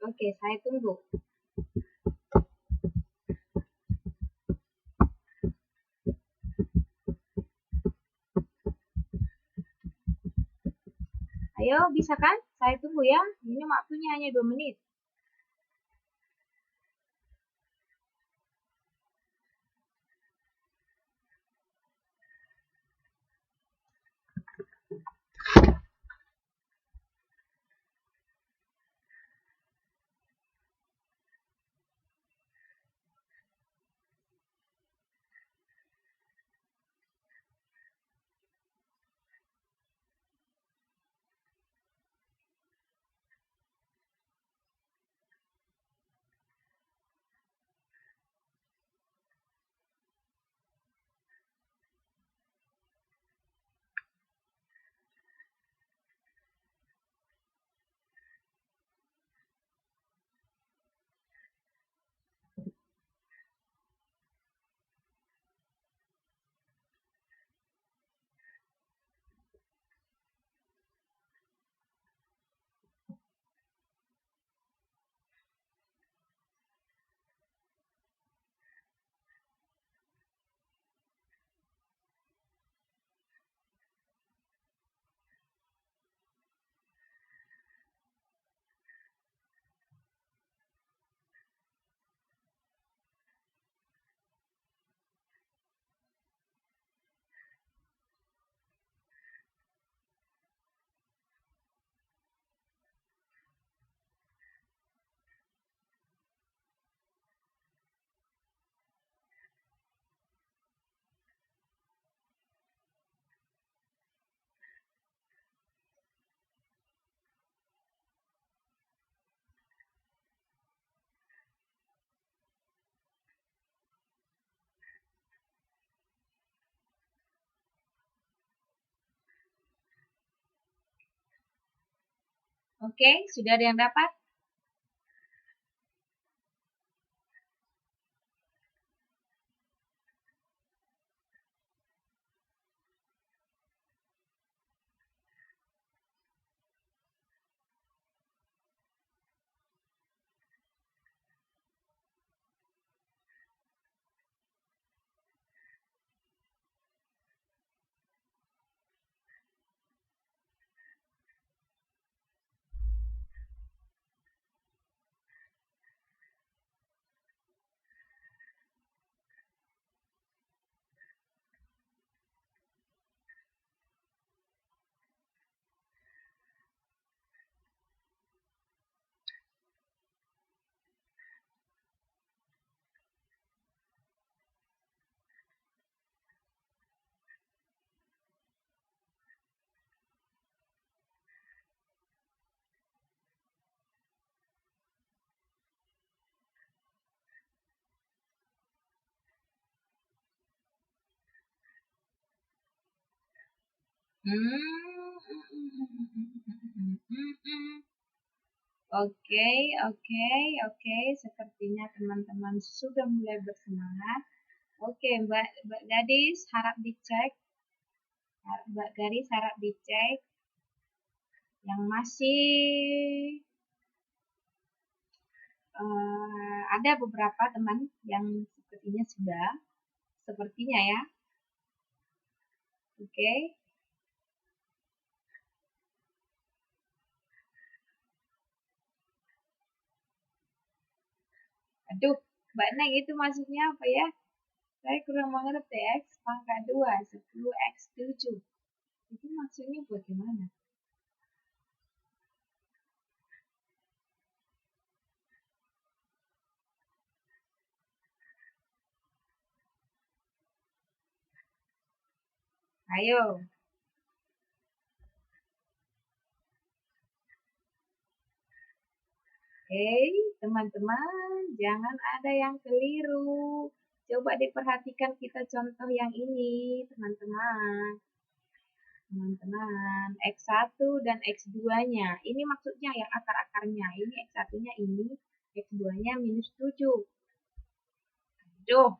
Oke, saya tunggu. Ayo, bisa kan? Saya tunggu ya. Ini waktunya hanya 2 menit. Oke, sudah ada yang dapat? Oke, oke. Sepertinya teman-teman sudah mulai bersemangat. Oke, Mbak Gadis harap dicek. Mbak Gadis harap dicek. Yang masih ada beberapa teman yang sepertinya ya. Oke. Aduh, Mbak Neng itu maksudnya apa ya? Saya kurang mengerti. X pangkat 2, 10x7. Itu maksudnya bagaimana? Ayo. Oke, teman-teman, jangan ada yang keliru. Coba diperhatikan kita contoh yang ini, teman-teman. Teman-teman, X1 dan X2-nya. Ini maksudnya yang akar-akarnya. Ini X1-nya ini, X2-nya minus 7. Aduh,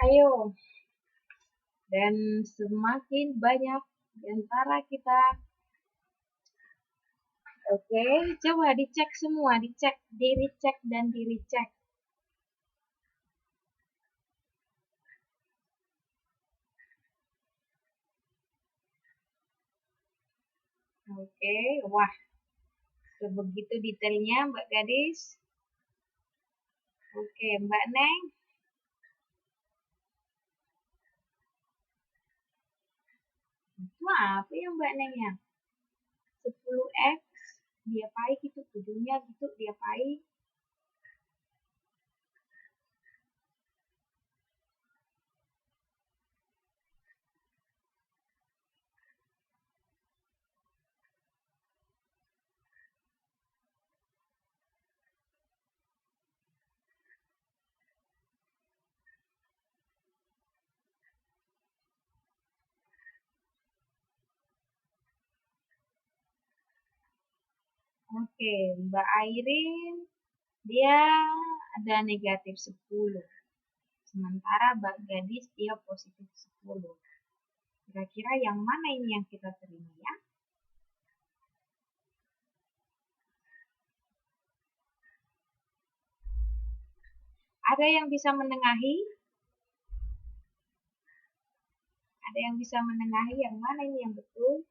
ayo. Dan semakin banyak di antara kita. Oke, coba dicek semua, dicek, di-recheck dan di-recheck. Oke, wah, sebegitu detailnya Mbak Gadis. Oke, Mbak Neng. Itu apa ya Mbak Neng ya? 10x diapain gitu, 7-nya gitu diapain? Oke, Mbak Airin, dia ada negatif 10. Sementara Mbak Gadis dia positif 10. Kira-kira yang mana ini yang kita terima ya? Ada yang bisa menengahi? Ada yang bisa menengahi yang mana ini yang betul?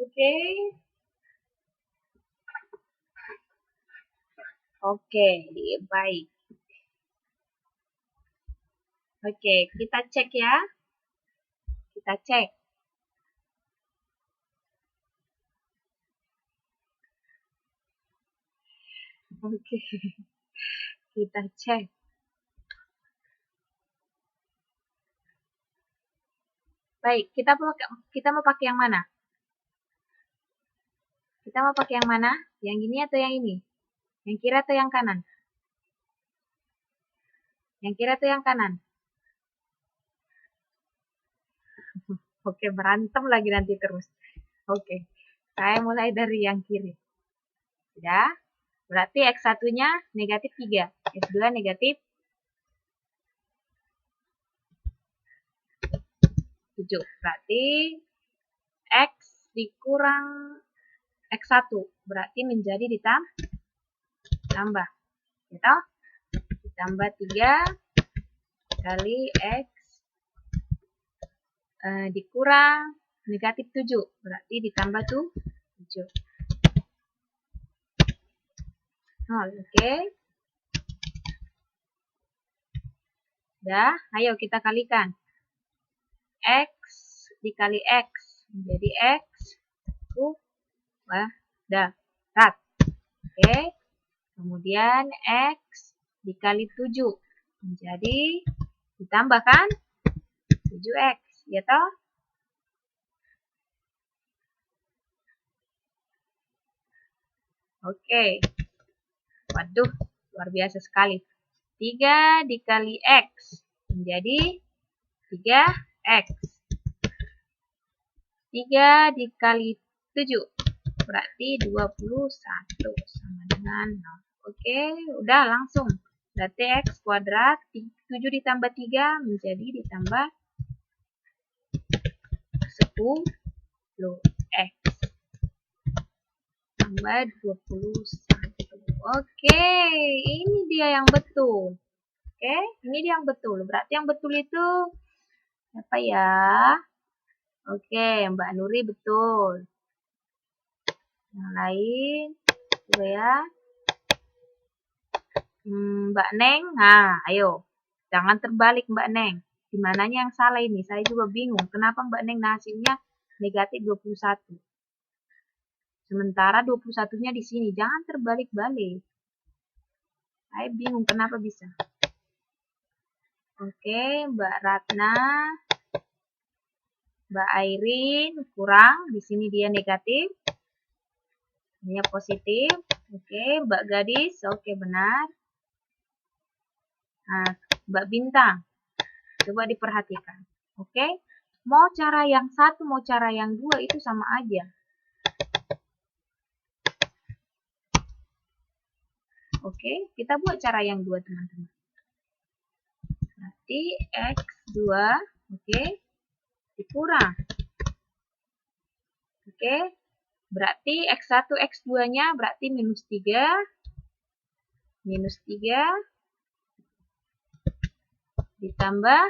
Oke. Oke, baik. Oke, kita cek ya. Kita cek. Oke. Kita cek. Baik, kita mau pakai yang mana? Kita mau pakai yang mana? Yang ini atau yang ini? Yang kiri atau yang kanan? Yang kiri atau yang kanan? Oke, berantem lagi nanti terus. Oke, saya mulai dari yang kiri. Sudah? Berarti X1-nya negatif 3. X2 negatif 7. Berarti X dikurang X1. Berarti menjadi ditambah. Gitu? Ditambah 3 kali X dikurang negatif 7. Berarti ditambah tuh 7. Oke. Dah, ayo kita kalikan. X dikali X menjadi X kuadrat. Oke. Kemudian X dikali 7 menjadi ditambahkan 7X. Ya toh? Oke. Waduh, luar biasa sekali. 3 dikali X menjadi 3X. 3 dikali 7 berarti 21 sama dengan 0. Oke, udah langsung. Berarti X kuadrat 7 ditambah 3 menjadi ditambah 10X. Tambah 21. Oke, ini dia yang betul. Oke, ini dia yang betul. Berarti yang betul itu apa ya? Oke, Mbak Nuri betul. Yang lain, coba ya. Mbak Neng, nah ayo. Jangan terbalik Mbak Neng. Dimananya yang salah ini? Saya juga bingung. Kenapa Mbak Neng hasilnya negatif 21? Sementara 21-nya di sini. Jangan terbalik-balik. Saya bingung kenapa bisa. Oke, Mbak Ratna. Mbak Airin kurang. Di sini dia negatif. Ini positif. Oke, Mbak Gadis. Oke, benar. Nah, Mbak Bintang. Coba diperhatikan. Oke. Mau cara yang satu, mau cara yang dua itu sama aja. Oke, kita buat cara yang dua teman-teman. Berarti X2, oke, dikurang. Oke, berarti X1, X2-nya berarti minus 3. Minus 3 ditambah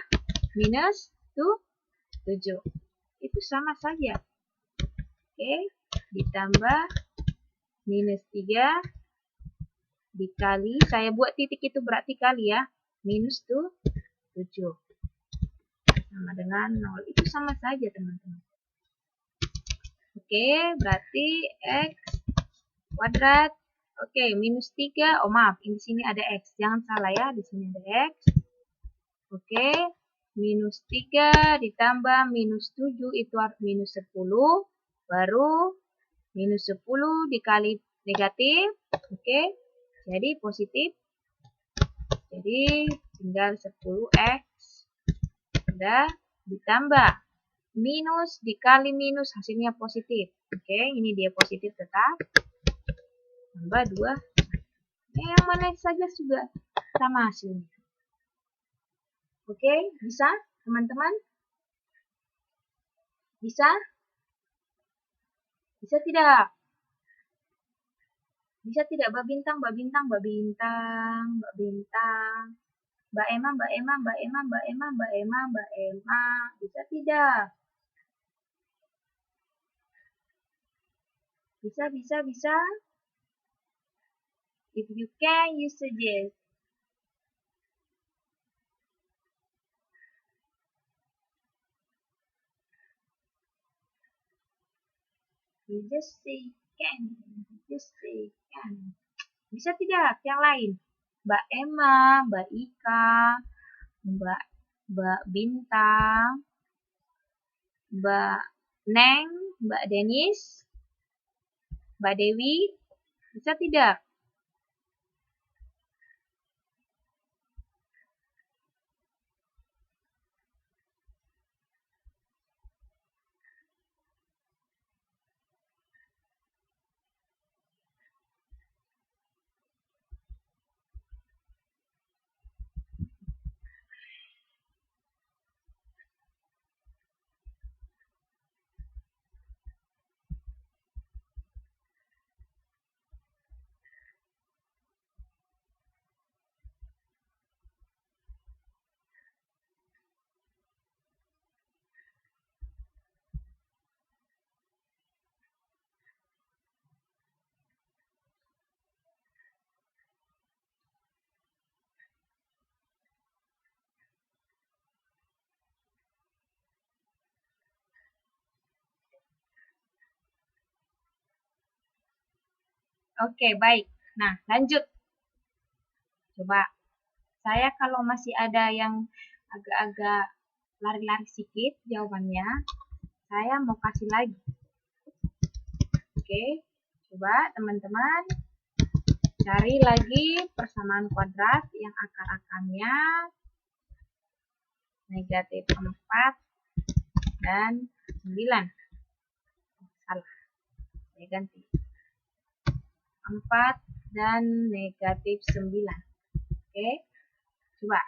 minus 7. Itu sama saja. Oke, ditambah minus 3 dikali, saya buat titik itu berarti kali ya, minus 7 sama dengan 0. Itu sama saja teman-teman. Oke, berarti X kuadrat. Oke, minus 3. Oh maaf, di sini ada X. Jangan salah ya, di sini ada X. Oke, minus 3 ditambah minus 7 itu minus 10. Baru minus 10 dikali negatif. Oke. Jadi positif. Jadi tinggal 10X. Sudah ditambah. Minus dikali minus hasilnya positif. Oke, ini dia positif tetap. Tambah 2. Yang mana saja juga sama hasilnya. Oke, bisa teman-teman? Bisa? Bisa tidak? Bisa tidak Mbak Bintang, Mbak Bintang, Mbak Bintang, Mbak Bintang, Mbak Emma, Mbak Emma, Mbak Emma, Mbak Emma, Mbak Emma, Mbak Emma, bisa tidak? Bisa, bisa, bisa. If you can, you suggest. You just say can, just say can. Bisa tidak? Yang lain? Mbak Emma, Mbak Ika, Mbak Bintang, Mbak Neng, Mbak Denis, Mbak Dewi, bisa tidak? Oke, baik. Nah, lanjut. Coba saya kalau masih ada yang agak-agak lari-lari sedikit jawabannya, saya mau kasih lagi. Oke, coba teman-teman cari lagi persamaan kuadrat yang akar-akarnya negatif 4 dan 9. Salah, saya ganti. 4 dan negatif 9. Oke, coba.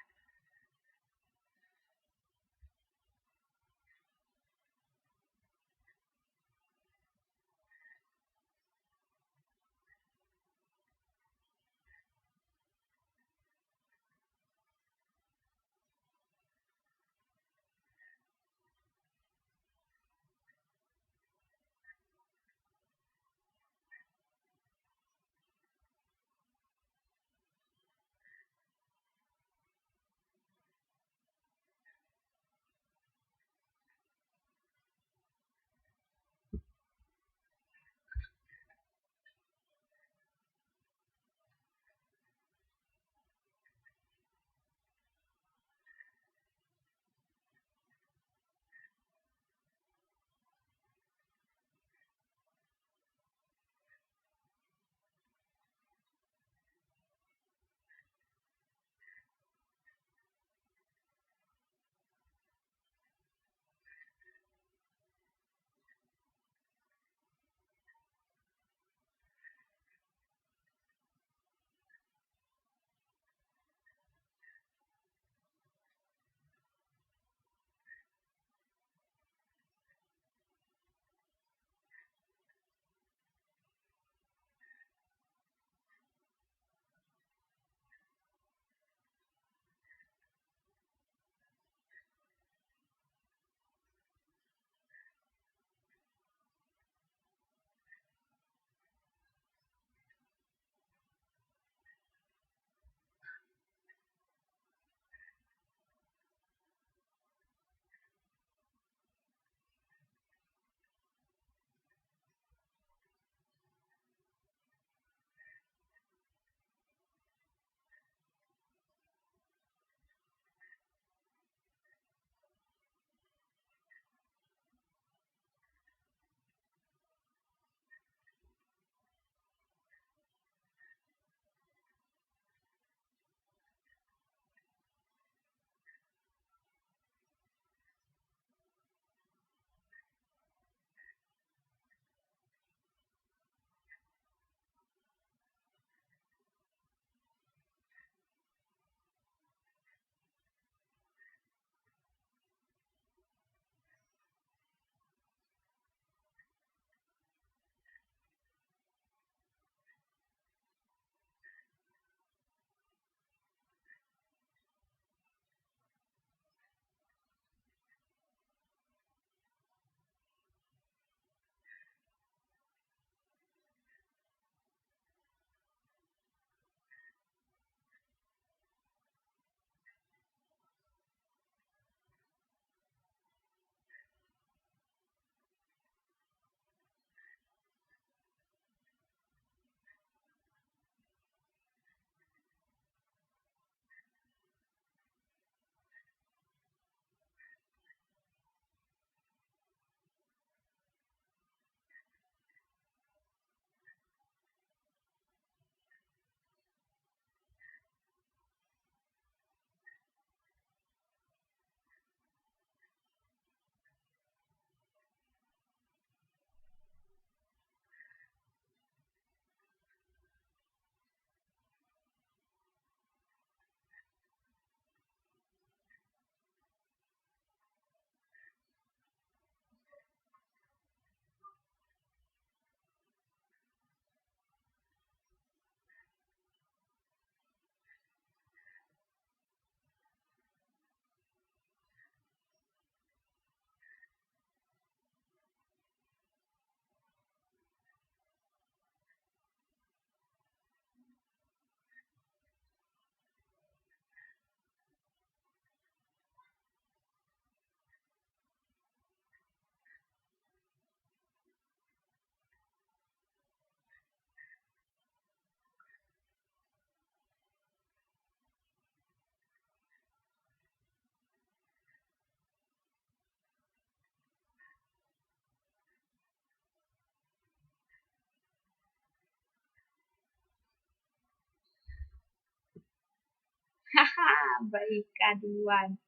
Baika duluan.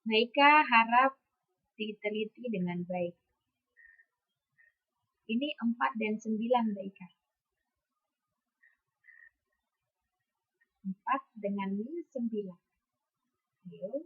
Baika. Harap diteliti dengan baik. Ini 4 dan 9, Baika. 4 dengan minus 9. Ayo.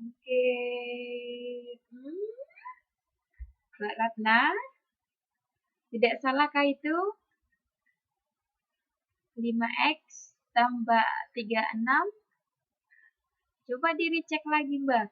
Oke. Mbak Ratna, tidak salahkah itu? 5x tambah 36. Coba dicek lagi, Mbak.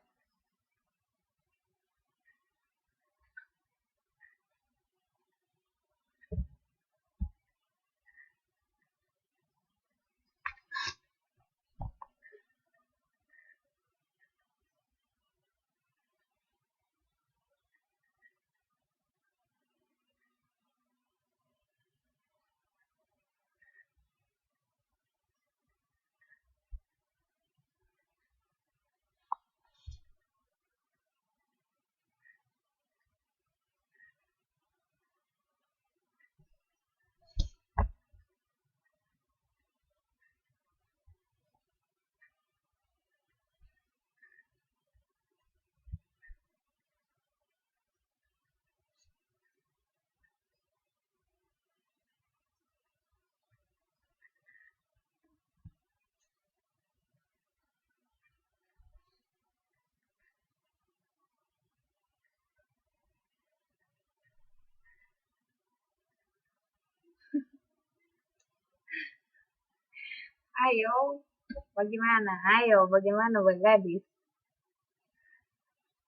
Ayo, bagaimana Mbak Gadis?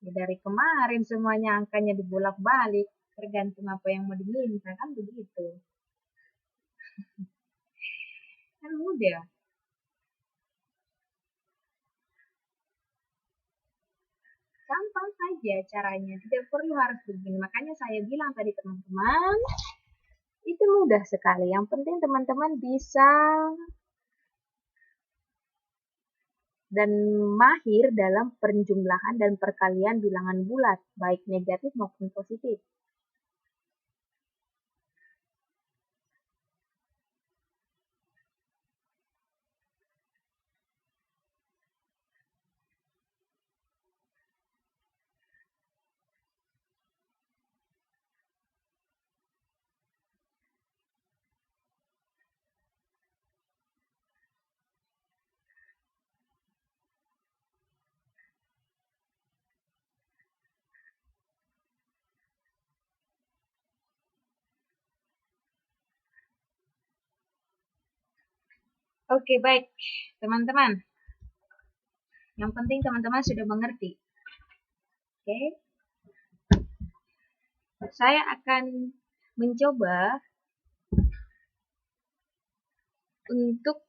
Ya, dari kemarin semuanya angkanya dibolak-balik, tergantung apa yang mau diminta, kan begitu. Kan mudah. Gampang saja caranya, tidak perlu harus begini. Makanya saya bilang tadi teman-teman, itu mudah sekali. Yang penting teman-teman bisa dan mahir dalam penjumlahan dan perkalian bilangan bulat, baik negatif maupun positif. Oke, baik teman-teman. Yang penting teman-teman sudah mengerti. Oke. Saya akan mencoba untuk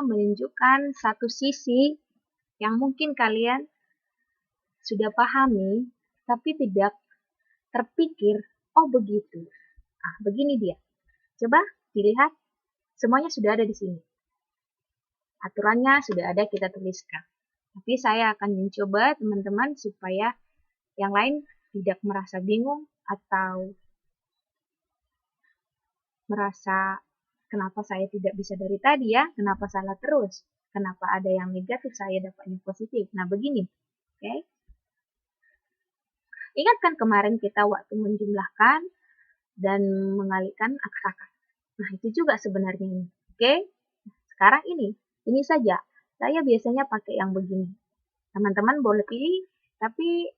menunjukkan satu sisi yang mungkin kalian sudah pahami, tapi tidak terpikir, oh begitu. Begini dia. Coba dilihat, semuanya sudah ada di sini. Aturannya sudah ada, kita tuliskan. Tapi saya akan mencoba teman-teman supaya yang lain tidak merasa bingung atau merasa kenapa saya tidak bisa dari tadi ya, kenapa salah terus, kenapa ada yang negatif, saya dapatnya positif. Nah begini, oke? Ingat kan kemarin kita waktu menjumlahkan dan mengalihkan akar-akar. Nah itu juga sebenarnya ini, oke? Sekarang ini saja. Saya biasanya pakai yang begini. Teman-teman boleh pilih, tapi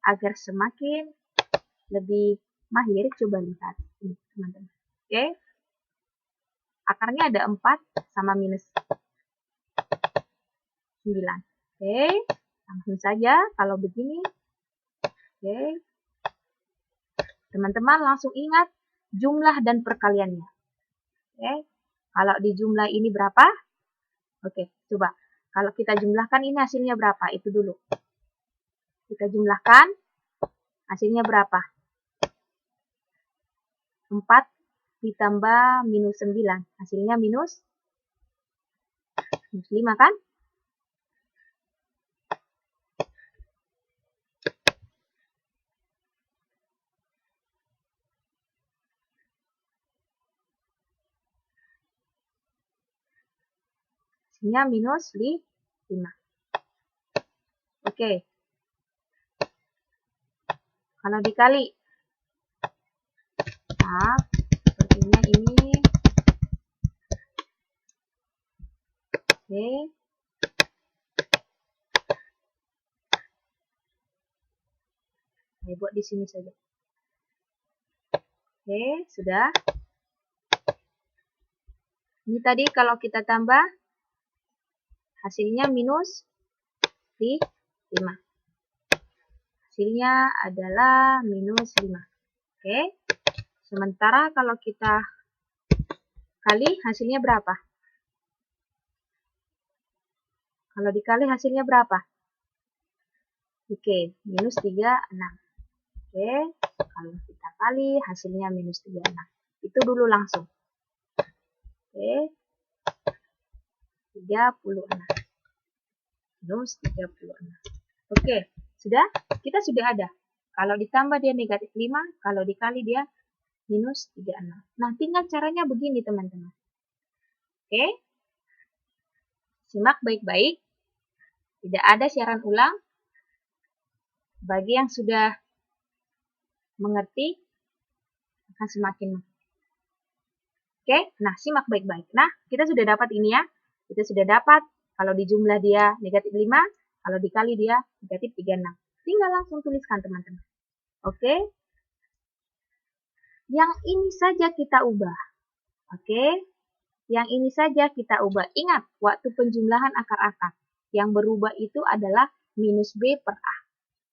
agar semakin lebih mahir, coba lihat ini teman-teman. Oke? Akarnya ada 4 sama minus 9. Oke? Langsung saja kalau begini. Oke? Teman-teman langsung ingat jumlah dan perkaliannya. Oke. Kalau di jumlah ini berapa? Oke, coba. Kalau kita jumlahkan ini hasilnya berapa? Itu dulu. Kita jumlahkan, hasilnya berapa? 4 ditambah minus 9. Hasilnya minus 5 kan? Hasilnya minus 5. Oke. Kalau dikali. Nah, sepertinya ini. Oke. Saya buat di sini saja. Oke, sudah. Ini tadi kalau kita tambah, hasilnya minus 5. Hasilnya adalah minus 5. Oke. Sementara kalau kita kali, hasilnya berapa? Kalau dikali hasilnya berapa? Oke, minus 36. Oke, kalau kita kali hasilnya minus 36. Itu dulu langsung. Oke, 36. Minus 36. Oke, sudah? Kita sudah ada. Kalau ditambah dia negatif 5, kalau dikali dia minus 36. Nah, tinggal caranya begini teman-teman. Oke, simak baik-baik. Tidak ada siaran ulang. Bagi yang sudah mengerti, akan semakin. Oke, nah simak baik-baik. Nah, kita sudah dapat ini ya. Kita sudah dapat kalau dijumlah dia negatif 5, kalau dikali dia negatif 36. Tinggal langsung tuliskan teman-teman. Oke, yang ini saja kita ubah. Oke, yang ini saja kita ubah. Ingat, waktu penjumlahan akar-akar. Yang berubah itu adalah minus B per A.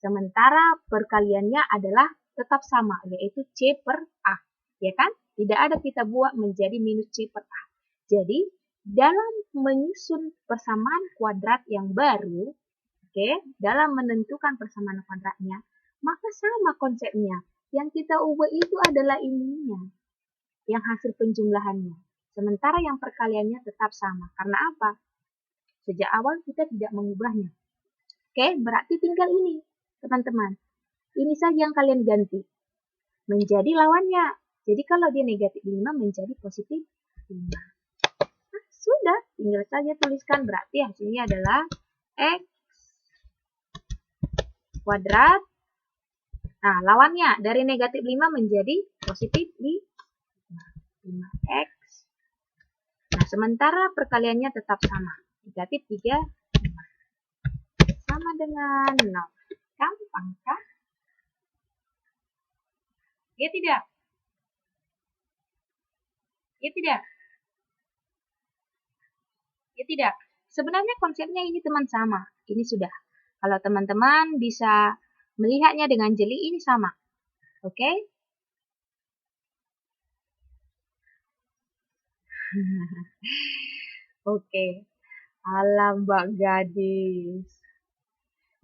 Sementara perkaliannya adalah tetap sama, yaitu C per A. Ya kan? Tidak ada kita buat menjadi minus C per A. Jadi, dalam menyusun persamaan kuadrat yang baru, oke, dalam menentukan persamaan kuadratnya, maka sama konsepnya. Yang kita ubah itu adalah ininya, yang hasil penjumlahannya. Sementara yang perkaliannya tetap sama. Karena apa? Sejak awal kita tidak mengubahnya. Oke, berarti tinggal ini, teman-teman. Ini saja yang kalian ganti. Menjadi lawannya. Jadi kalau dia negatif 5 menjadi positif 5. Nah, sudah. Tinggal saja tuliskan. Berarti hasilnya adalah X kuadrat. Nah, lawannya dari negatif 5 menjadi positif 5X. Nah, sementara perkaliannya tetap sama. Negatif 3, 5. Sama dengan 0. Gampang kan? Ya tidak? Ya tidak? Ya tidak? Sebenarnya konsepnya ini teman sama. Ini sudah. Kalau teman-teman bisa melihatnya dengan jeli, ini sama. Oke? Oke. Alam Mbak Gadis.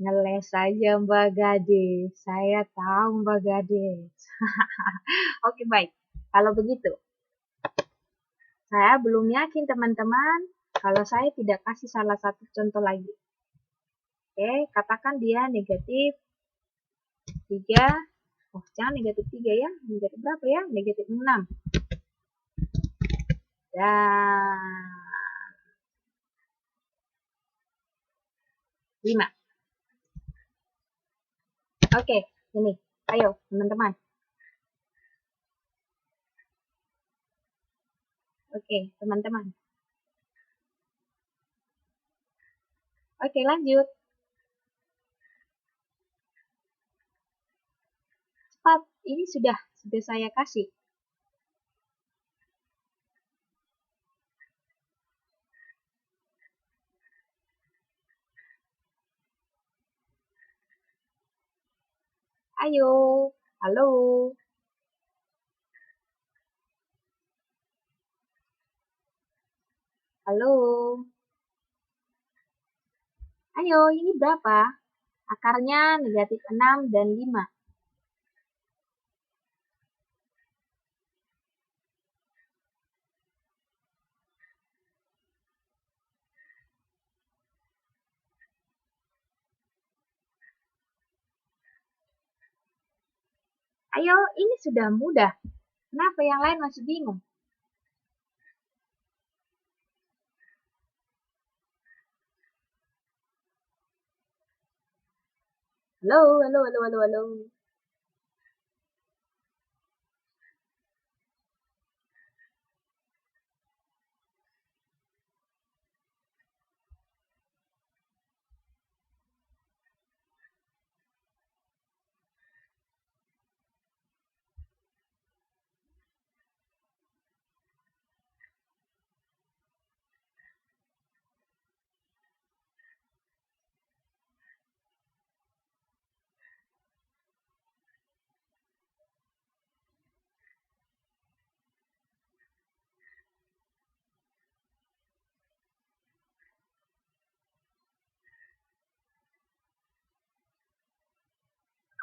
Ngeles saja Mbak Gadis. Saya tahu Mbak Gadis. Oke, baik. Kalau begitu, saya belum yakin teman-teman kalau saya tidak kasih salah satu contoh lagi. Oke, katakan dia negatif 3. Oh, jangan negatif 3 ya. Negatif berapa ya? Negatif 6. Dan 5. Oke, ini. Ayo, teman-teman. Oke, teman-teman. Oke, lanjut. Cepat. Ini sudah saya kasih. Ayo. Halo. Halo. Ayo, ini berapa? Akarnya negatif 6 dan 5. Ayo, ini sudah mudah. Kenapa yang lain masih bingung? Halo, halo, halo, halo, halo.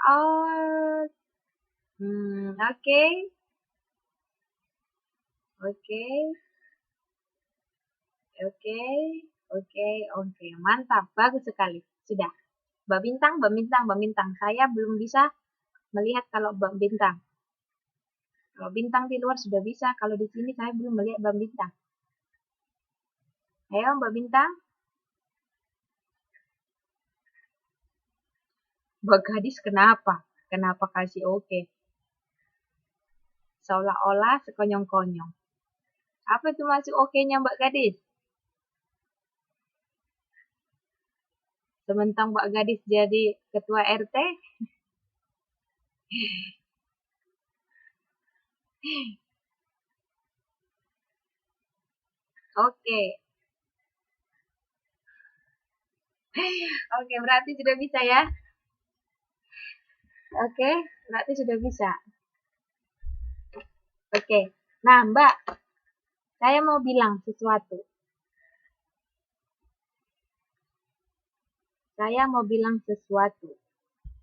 Oh, oke, oke, oke, oke, oke. Mantap, bagus sekali. Sudah. Mbak Bintang, Mbak Bintang, Mbak Bintang. Saya belum bisa melihat kalau Mbak Bintang. Kalau Bintang di luar sudah bisa, kalau di sini saya belum melihat Mbak Bintang. Ayo Mbak Bintang. Mbak Gadis kenapa? Kenapa kasih oke? Seolah-olah sekonyong-konyong. Apa itu masuk oke-nya Mbak Gadis? Sementang Mbak Gadis jadi ketua RT? Oke. Oke, berarti sudah bisa ya? Oke, berarti sudah bisa. Oke. Nah, Mbak, saya mau bilang sesuatu. Saya mau bilang sesuatu.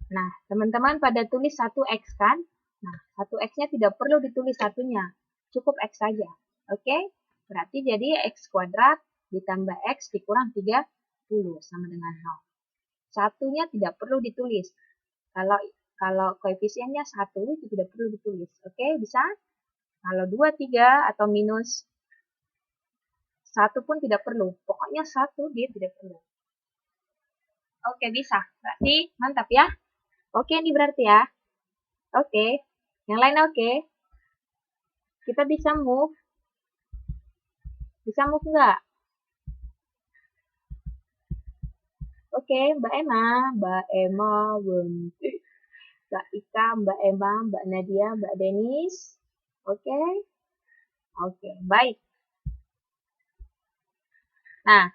Nah, teman-teman pada tulis 1x kan? Nah, 1x-nya tidak perlu ditulis satunya. Cukup x saja. Oke? Berarti jadi x kuadrat ditambah x dikurang 30 sama dengan 0. Satunya tidak perlu ditulis. Kalau koefisiennya 1 itu tidak perlu ditulis. Oke, bisa? Kalau 2, 3 atau minus 1 pun tidak perlu. Pokoknya 1 dia tidak perlu. Oke, bisa. Berarti mantap ya. Oke, ini berarti ya. Oke. Yang lain oke. Kita bisa move. Bisa move nggak? Oke, Mbak Emma. Mbak Emma berhenti. Mbak Ika, Mbak Emma, Mbak Nadia, Mbak Denis. Oke. Oke, baik. Nah,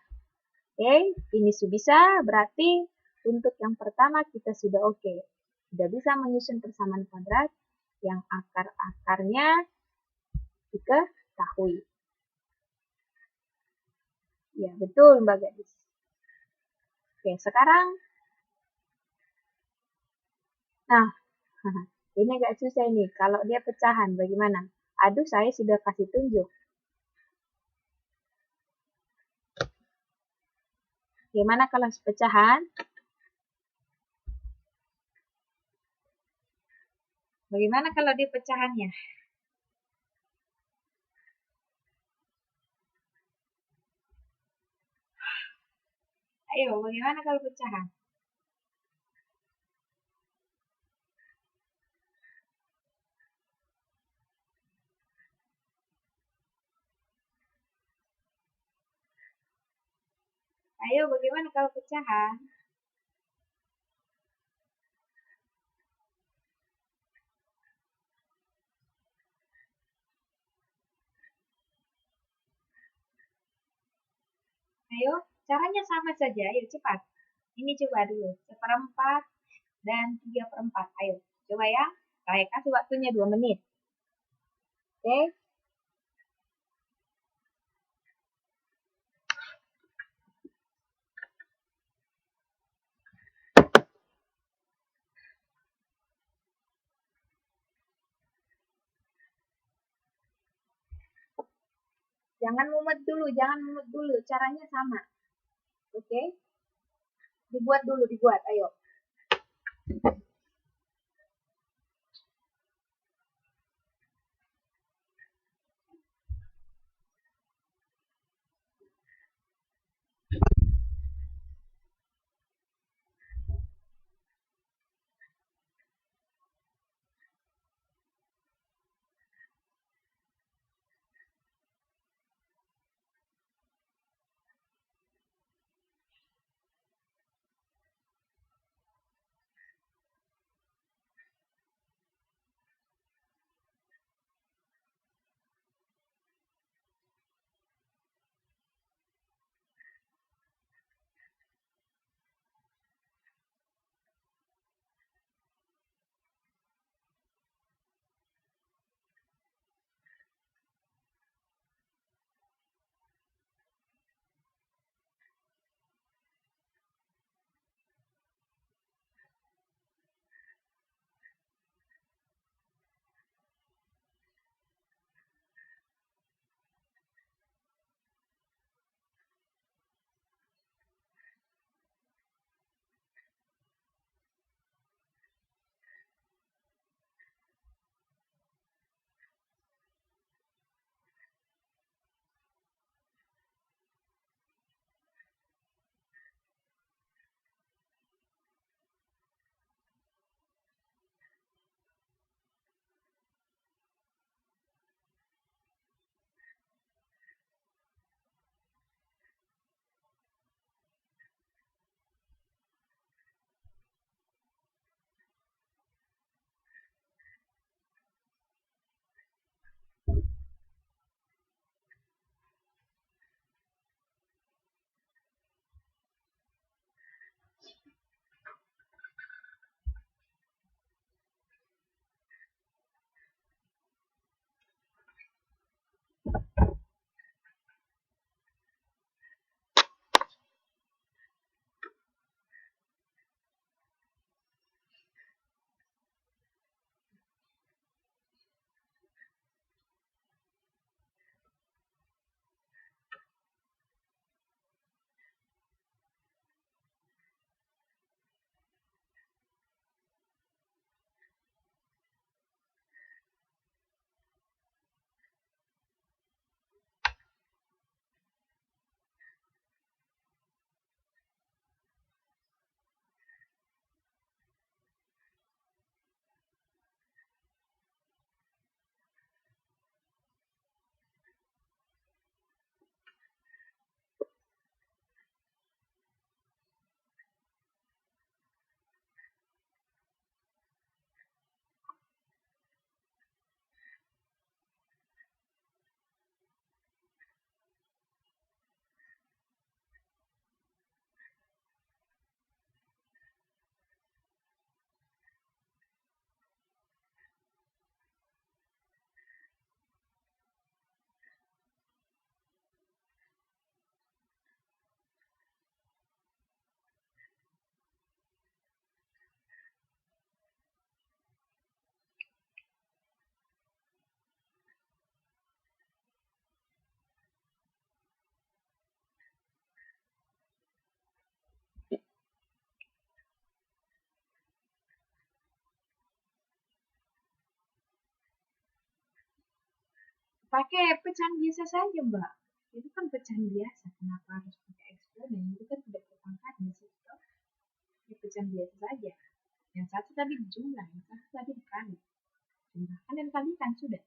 oke, ini sudah bisa. Berarti untuk yang pertama kita sudah oke. Sudah bisa menyusun persamaan kuadrat yang akar-akarnya diketahui. Ya, betul Mbak Gadis. Oke, sekarang, nah, ini agak susah nih. Kalau dia pecahan, bagaimana? Aduh, saya sudah kasih tunjuk. Gimana kalau pecahan? Bagaimana kalau dia pecahannya? Ayo, bagaimana kalau pecahan? Ayo, bagaimana kalau pecahan? Ayo, caranya sama saja. Ayo, cepat. Ini coba dulu. 1/4 dan 3/4. Ayo, coba ya. Saya kasih waktunya 2 menit. Oke. Jangan mumet dulu, jangan mumet dulu. Caranya sama. Oke? Dibuat dulu, dibuat. Ayo. Pakai pecahan biasa saja, Mbak. Itu kan pecahan biasa. Kenapa harus pakai eksponen? Itu kan tidak berpangkat di situ. Ya, pecahan biasa saja. Yang satu tadi jumlah, yang satu tadi dikali. Jumlahkan dan kalikan sudah.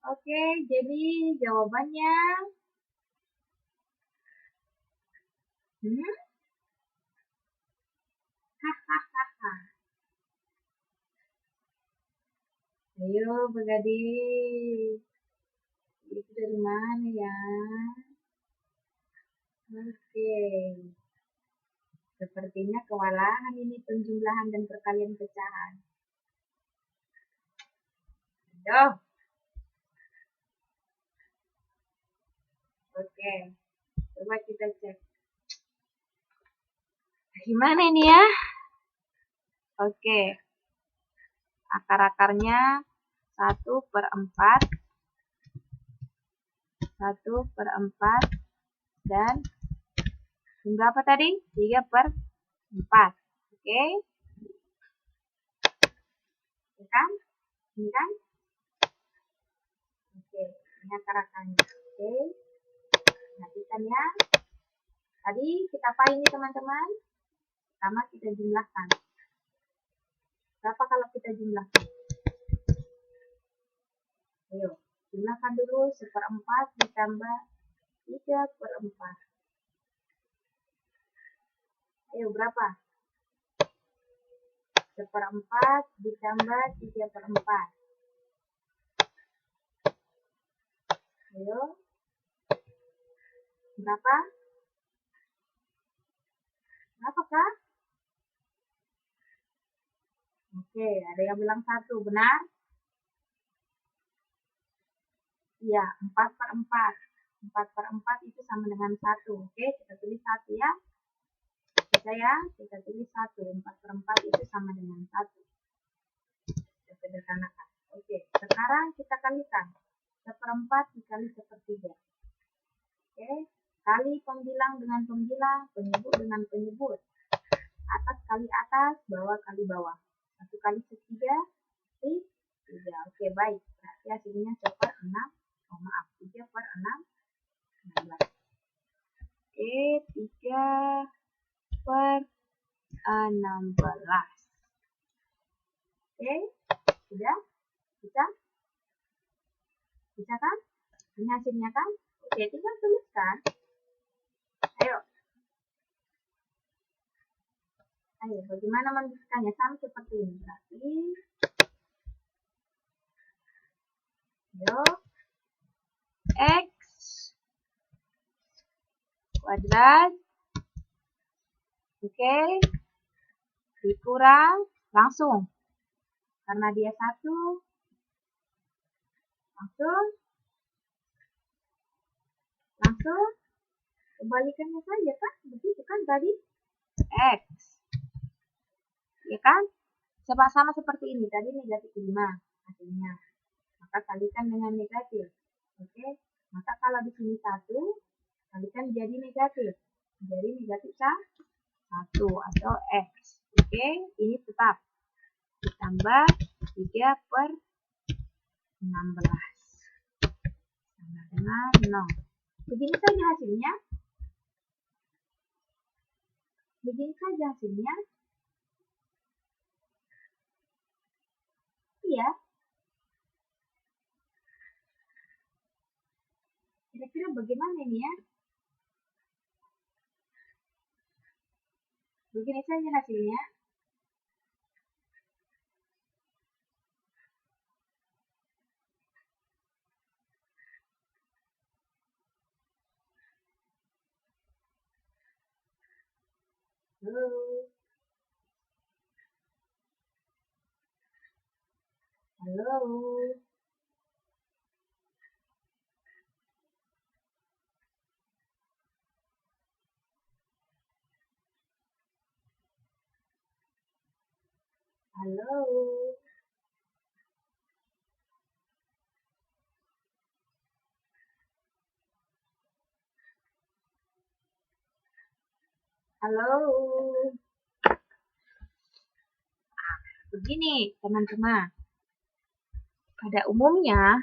Oke, jadi jawabannya hahaha. Ayo, Gadis. Itu dari mana ya? Oke. Sepertinya kewalahan ini penjumlahan dan perkalian pecahan. Aduh. Oke. Coba kita cek. Gimana ini ya? Oke. Akar-akarnya 1/4. 1/4 dan berapa tadi? 3/4. Oke. Ini kan? Ini kan? Oke. Ini akar-akarnya. Oke. Perhatikan ya. Tadi kita apa ini teman-teman? Pertama kita jumlahkan. Berapa kalau kita jumlahkan? Ayo, jumlahkan dulu 1/4 ditambah 3/4. Ayo, berapa? 1/4 ditambah 3/4. Ayo. Berapa? Berapa, Kak? Oke, ada yang bilang 1, benar? Iya, 4/4. 4/4 itu sama dengan 1. Oke, kita tulis 1 ya. Bisa ya, kita tulis 1. 4/4 itu sama dengan 1. Kita sederhanakan. Oke, sekarang kita kalikan. 1/4 dikali 1/3. Oke, kali pembilang dengan pembilang, penyebut dengan penyebut. Atas kali atas, bawah kali bawah. 1 kali 3, 3. Oke, baik. Berarti hasilnya 1/6. Oh, maaf, 3/6, 16. Oke, 3/16. Oke, sudah? Bisa? Bisa kan? Ini hasilnya kan? Oke, tinggal tuliskan. Ayo. Ayo, bagaimana menuliskannya? Sama seperti ini. Berarti, ayo, X kuadrat, oke, dikurang, langsung. Karena dia 1, langsung, kebalikannya saja kan? Begitu kan tadi? X. Ya kan? Sama seperti ini. Tadi negatif 5 hasilnya. Maka kalikan dengan negatif. Oke. Maka kalau di sini 1, kalikan jadi negatif. Jadi negatif 1 atau X. Oke. Ini tetap. Ditambah 3/16. Sama dengan 0. Begini saja hasilnya. Begini saja hasilnya. Iya. Kira-kira bagaimana ini ya? Begini saja hasilnya. Halo. Halo. Halo. Halo. Begini, teman-teman. Pada umumnya,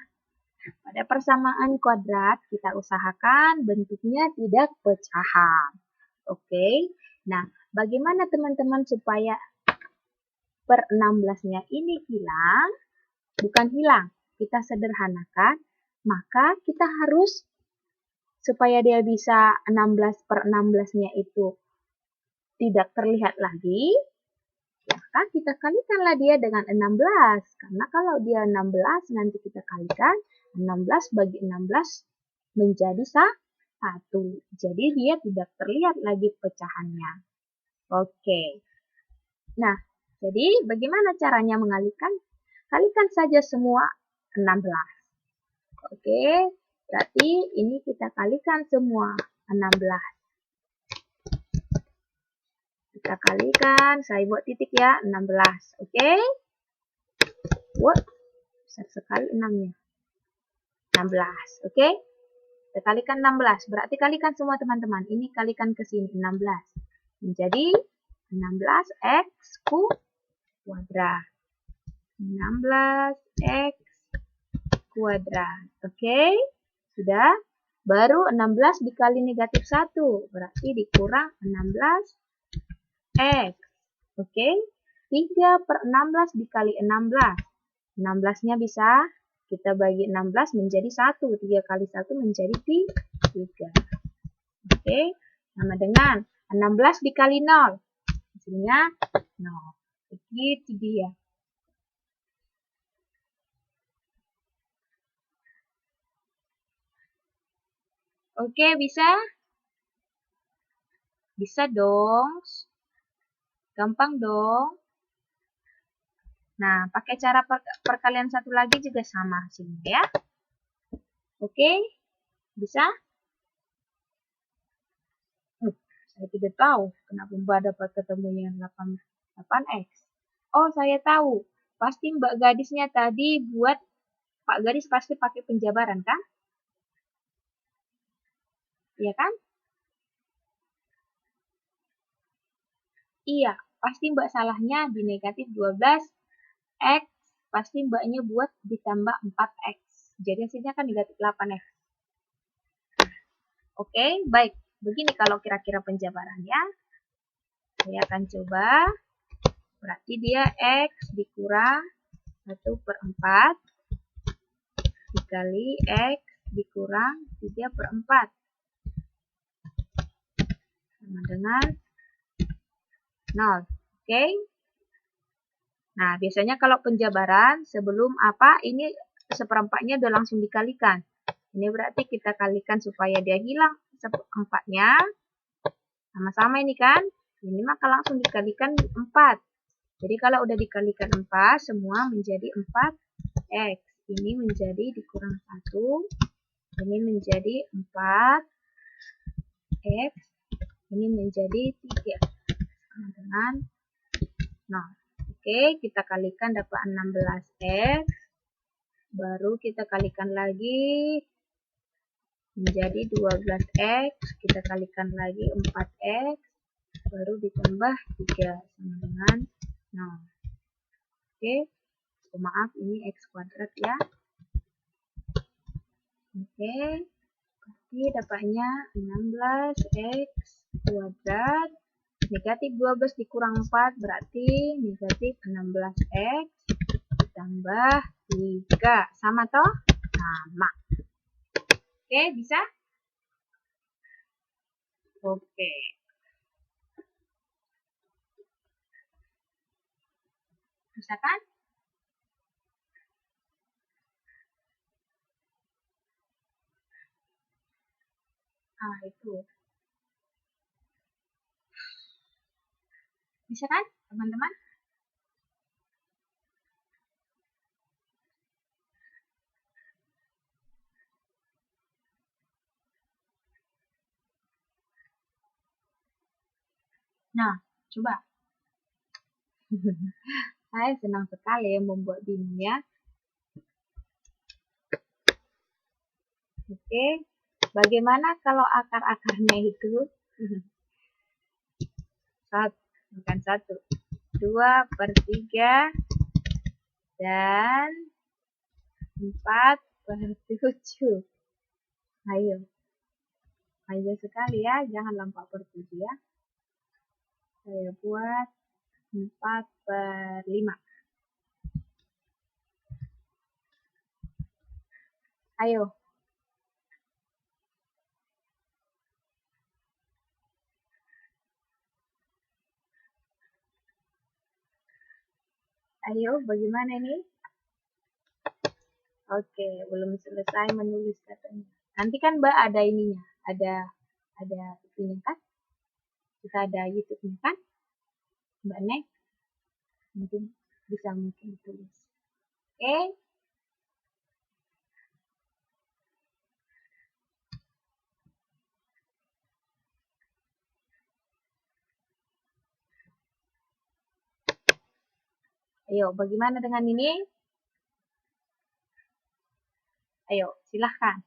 pada persamaan kuadrat, kita usahakan bentuknya tidak pecahan. Oke. Nah, bagaimana teman-teman supaya per 16-nya ini hilang? Bukan hilang, kita sederhanakan. Maka kita harus, supaya dia bisa 16/16-nya itu tidak terlihat lagi, maka kita kalikanlah dia dengan 16. Karena kalau dia 16, nanti kita kalikan 16 bagi 16 menjadi 1. Jadi dia tidak terlihat lagi pecahannya. Oke. Nah, jadi bagaimana caranya mengalihkan? Kalikan saja semua 16. Oke, berarti ini kita kalikan semua 16. Kita kalikan, saya buat titik ya, 16. Oke. Wah, besar sekali 6-nya. 16, oke. Kita kalikan 16, berarti kalikan semua teman-teman. Ini kalikan ke sini, 16. Menjadi 16x kuadrat. 16x kuadrat. Oke, sudah. Baru 16 dikali negatif 1, berarti dikurang 16x. Oke, 3/16 dikali 16. 16-nya bisa kita bagi 16 menjadi 1. 3 kali 1 menjadi 3. Oke, sama dengan 16 dikali 0. Hasilnya 0. Begitu dia. Oke, bisa? Bisa dong. Gampang dong. Nah, pakai cara perkalian satu lagi juga sama hasilnya ya. Oke, bisa? Saya tidak tahu kenapa Mbak dapat ketemunya 8x. Oh, saya tahu. Pasti Mbak gadisnya tadi buat, Pak gadis pasti pakai penjabaran kan? Iya kan? Iya, pasti Mbak salahnya di negatif 12x. Pasti Mbaknya buat ditambah 4x. Jadi hasilnya kan negatif 8x. Oke, baik. Begini kalau kira-kira penjabarannya. Saya akan coba. Berarti dia x dikurang 1/4 dikali x dikurang 3/4. Sama dengan 0. Oke. Nah, biasanya kalau penjabaran sebelum apa, ini seperempatnya udah langsung dikalikan. Ini berarti kita kalikan supaya dia hilang seperempatnya. Sama-sama ini kan. Ini maka langsung dikalikan 4. Jadi kalau udah dikalikan 4, semua menjadi 4x. Ini menjadi dikurang 1. Ini menjadi 4x. Ini menjadi 3. Sama dengan 0. Oke, kita kalikan dapat 16x. Baru kita kalikan lagi menjadi 12x. Kita kalikan lagi 4x. Baru ditambah 3 sama dengan 0. Oke, maaf ini x kuadrat ya. Oke, berarti dapatnya 16x kuadrat. Negatif 12 dikurang 4 berarti negatif 16x ditambah 3. Sama toh? Sama. Oke, bisa? Oke. Bisa kan? Ah, itu. Bisa kan, teman-teman? Nah, coba. Saya senang sekali membuat bingung ya. Oke, bagaimana kalau akar-akarnya itu? Bukan 1. 2/3 dan 4/7. Ayo. Ayo sekali ya, jangan 4/7 ya. Saya buat 4/5. Ayo. Ayo, bagaimana nih? Oke, belum selesai menulis katanya. Nanti kan Mbak ada ininya, ada itunya kan? Kita ada YouTube-nya kan? Mbak Nek, mungkin mungkin ditulis. Oke. Ayo, bagaimana dengan ini? Ayo, silahkan.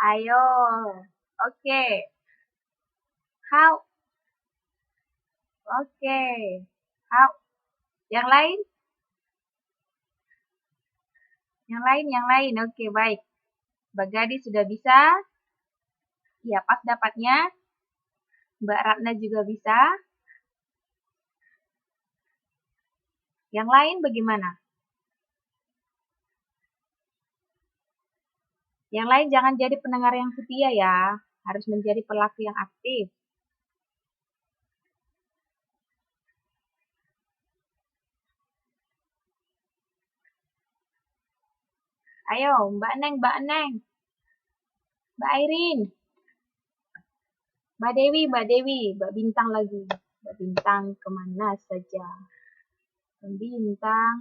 Ayo. Oke. How? Oke. How? Yang lain? Yang lain. Oke, baik. Mbak Gadis sudah bisa? Ya, pas dapatnya. Mbak Ratna juga bisa. Yang lain bagaimana? Yang lain jangan jadi pendengar yang setia ya. Harus menjadi pelaku yang aktif. Ayo, Mbak Neng, Mbak Neng. Mbak Airin. Mbak Dewi. Mbak Bintang lagi. Mbak Bintang kemana saja? Mbak Bintang.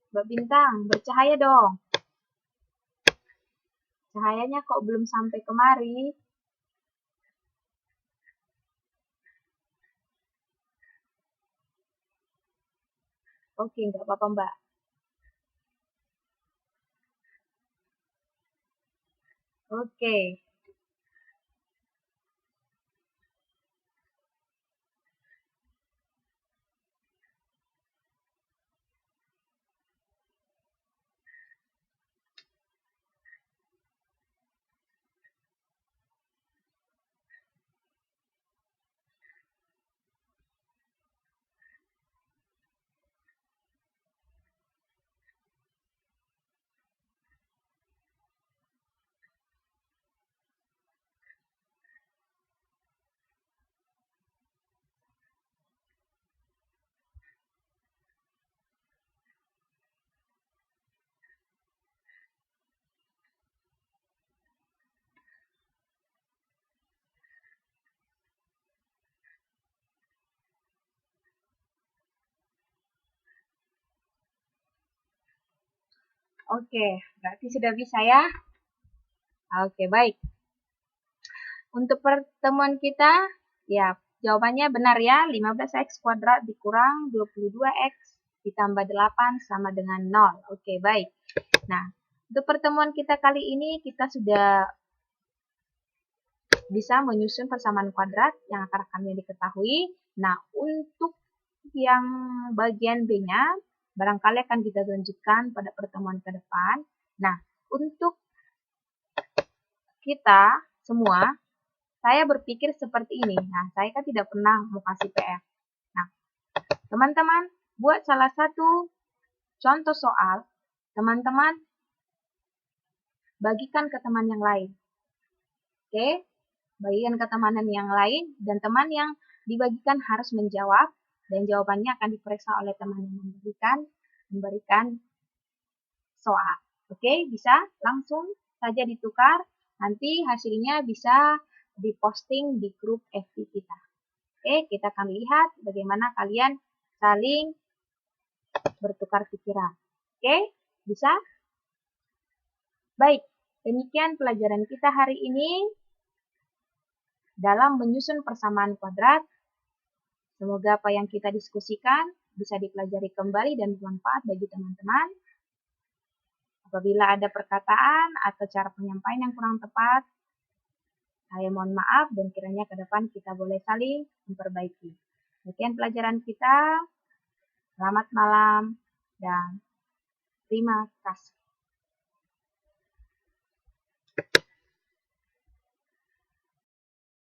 Mbak Bintang, bercahaya dong. Cahayanya kok belum sampai kemari? Oke, nggak apa-apa Mbak. Oke. Oke, berarti sudah bisa ya? Oke, baik. Untuk pertemuan kita, ya jawabannya benar ya. 15x kuadrat dikurang 22x ditambah 8 sama dengan 0. Oke, baik. Nah, untuk pertemuan kita kali ini kita sudah bisa menyusun persamaan kuadrat yang akan diketahui. Nah, untuk yang bagian B-nya, barangkali akan kita tunjukkan pada pertemuan ke depan. Nah, untuk kita semua, saya berpikir seperti ini. Nah, saya kan tidak pernah mau kasih PR. Nah, teman-teman buat salah satu contoh soal, teman-teman bagikan ke teman yang lain. Oke, bagikan ke teman yang lain, dan teman yang dibagikan harus menjawab, dan jawabannya akan diperiksa oleh teman yang memberikan soal. Oke, bisa langsung saja ditukar, nanti hasilnya bisa diposting di grup FB kita. Oke, kita akan lihat bagaimana kalian saling bertukar pikiran. Oke, bisa? Baik, demikian pelajaran kita hari ini dalam menyusun persamaan kuadrat. Semoga apa yang kita diskusikan bisa dipelajari kembali dan bermanfaat bagi teman-teman. Apabila ada perkataan atau cara penyampaian yang kurang tepat, saya mohon maaf dan kiranya ke depan kita boleh saling memperbaiki. Demikian pelajaran kita. Selamat malam dan terima kasih.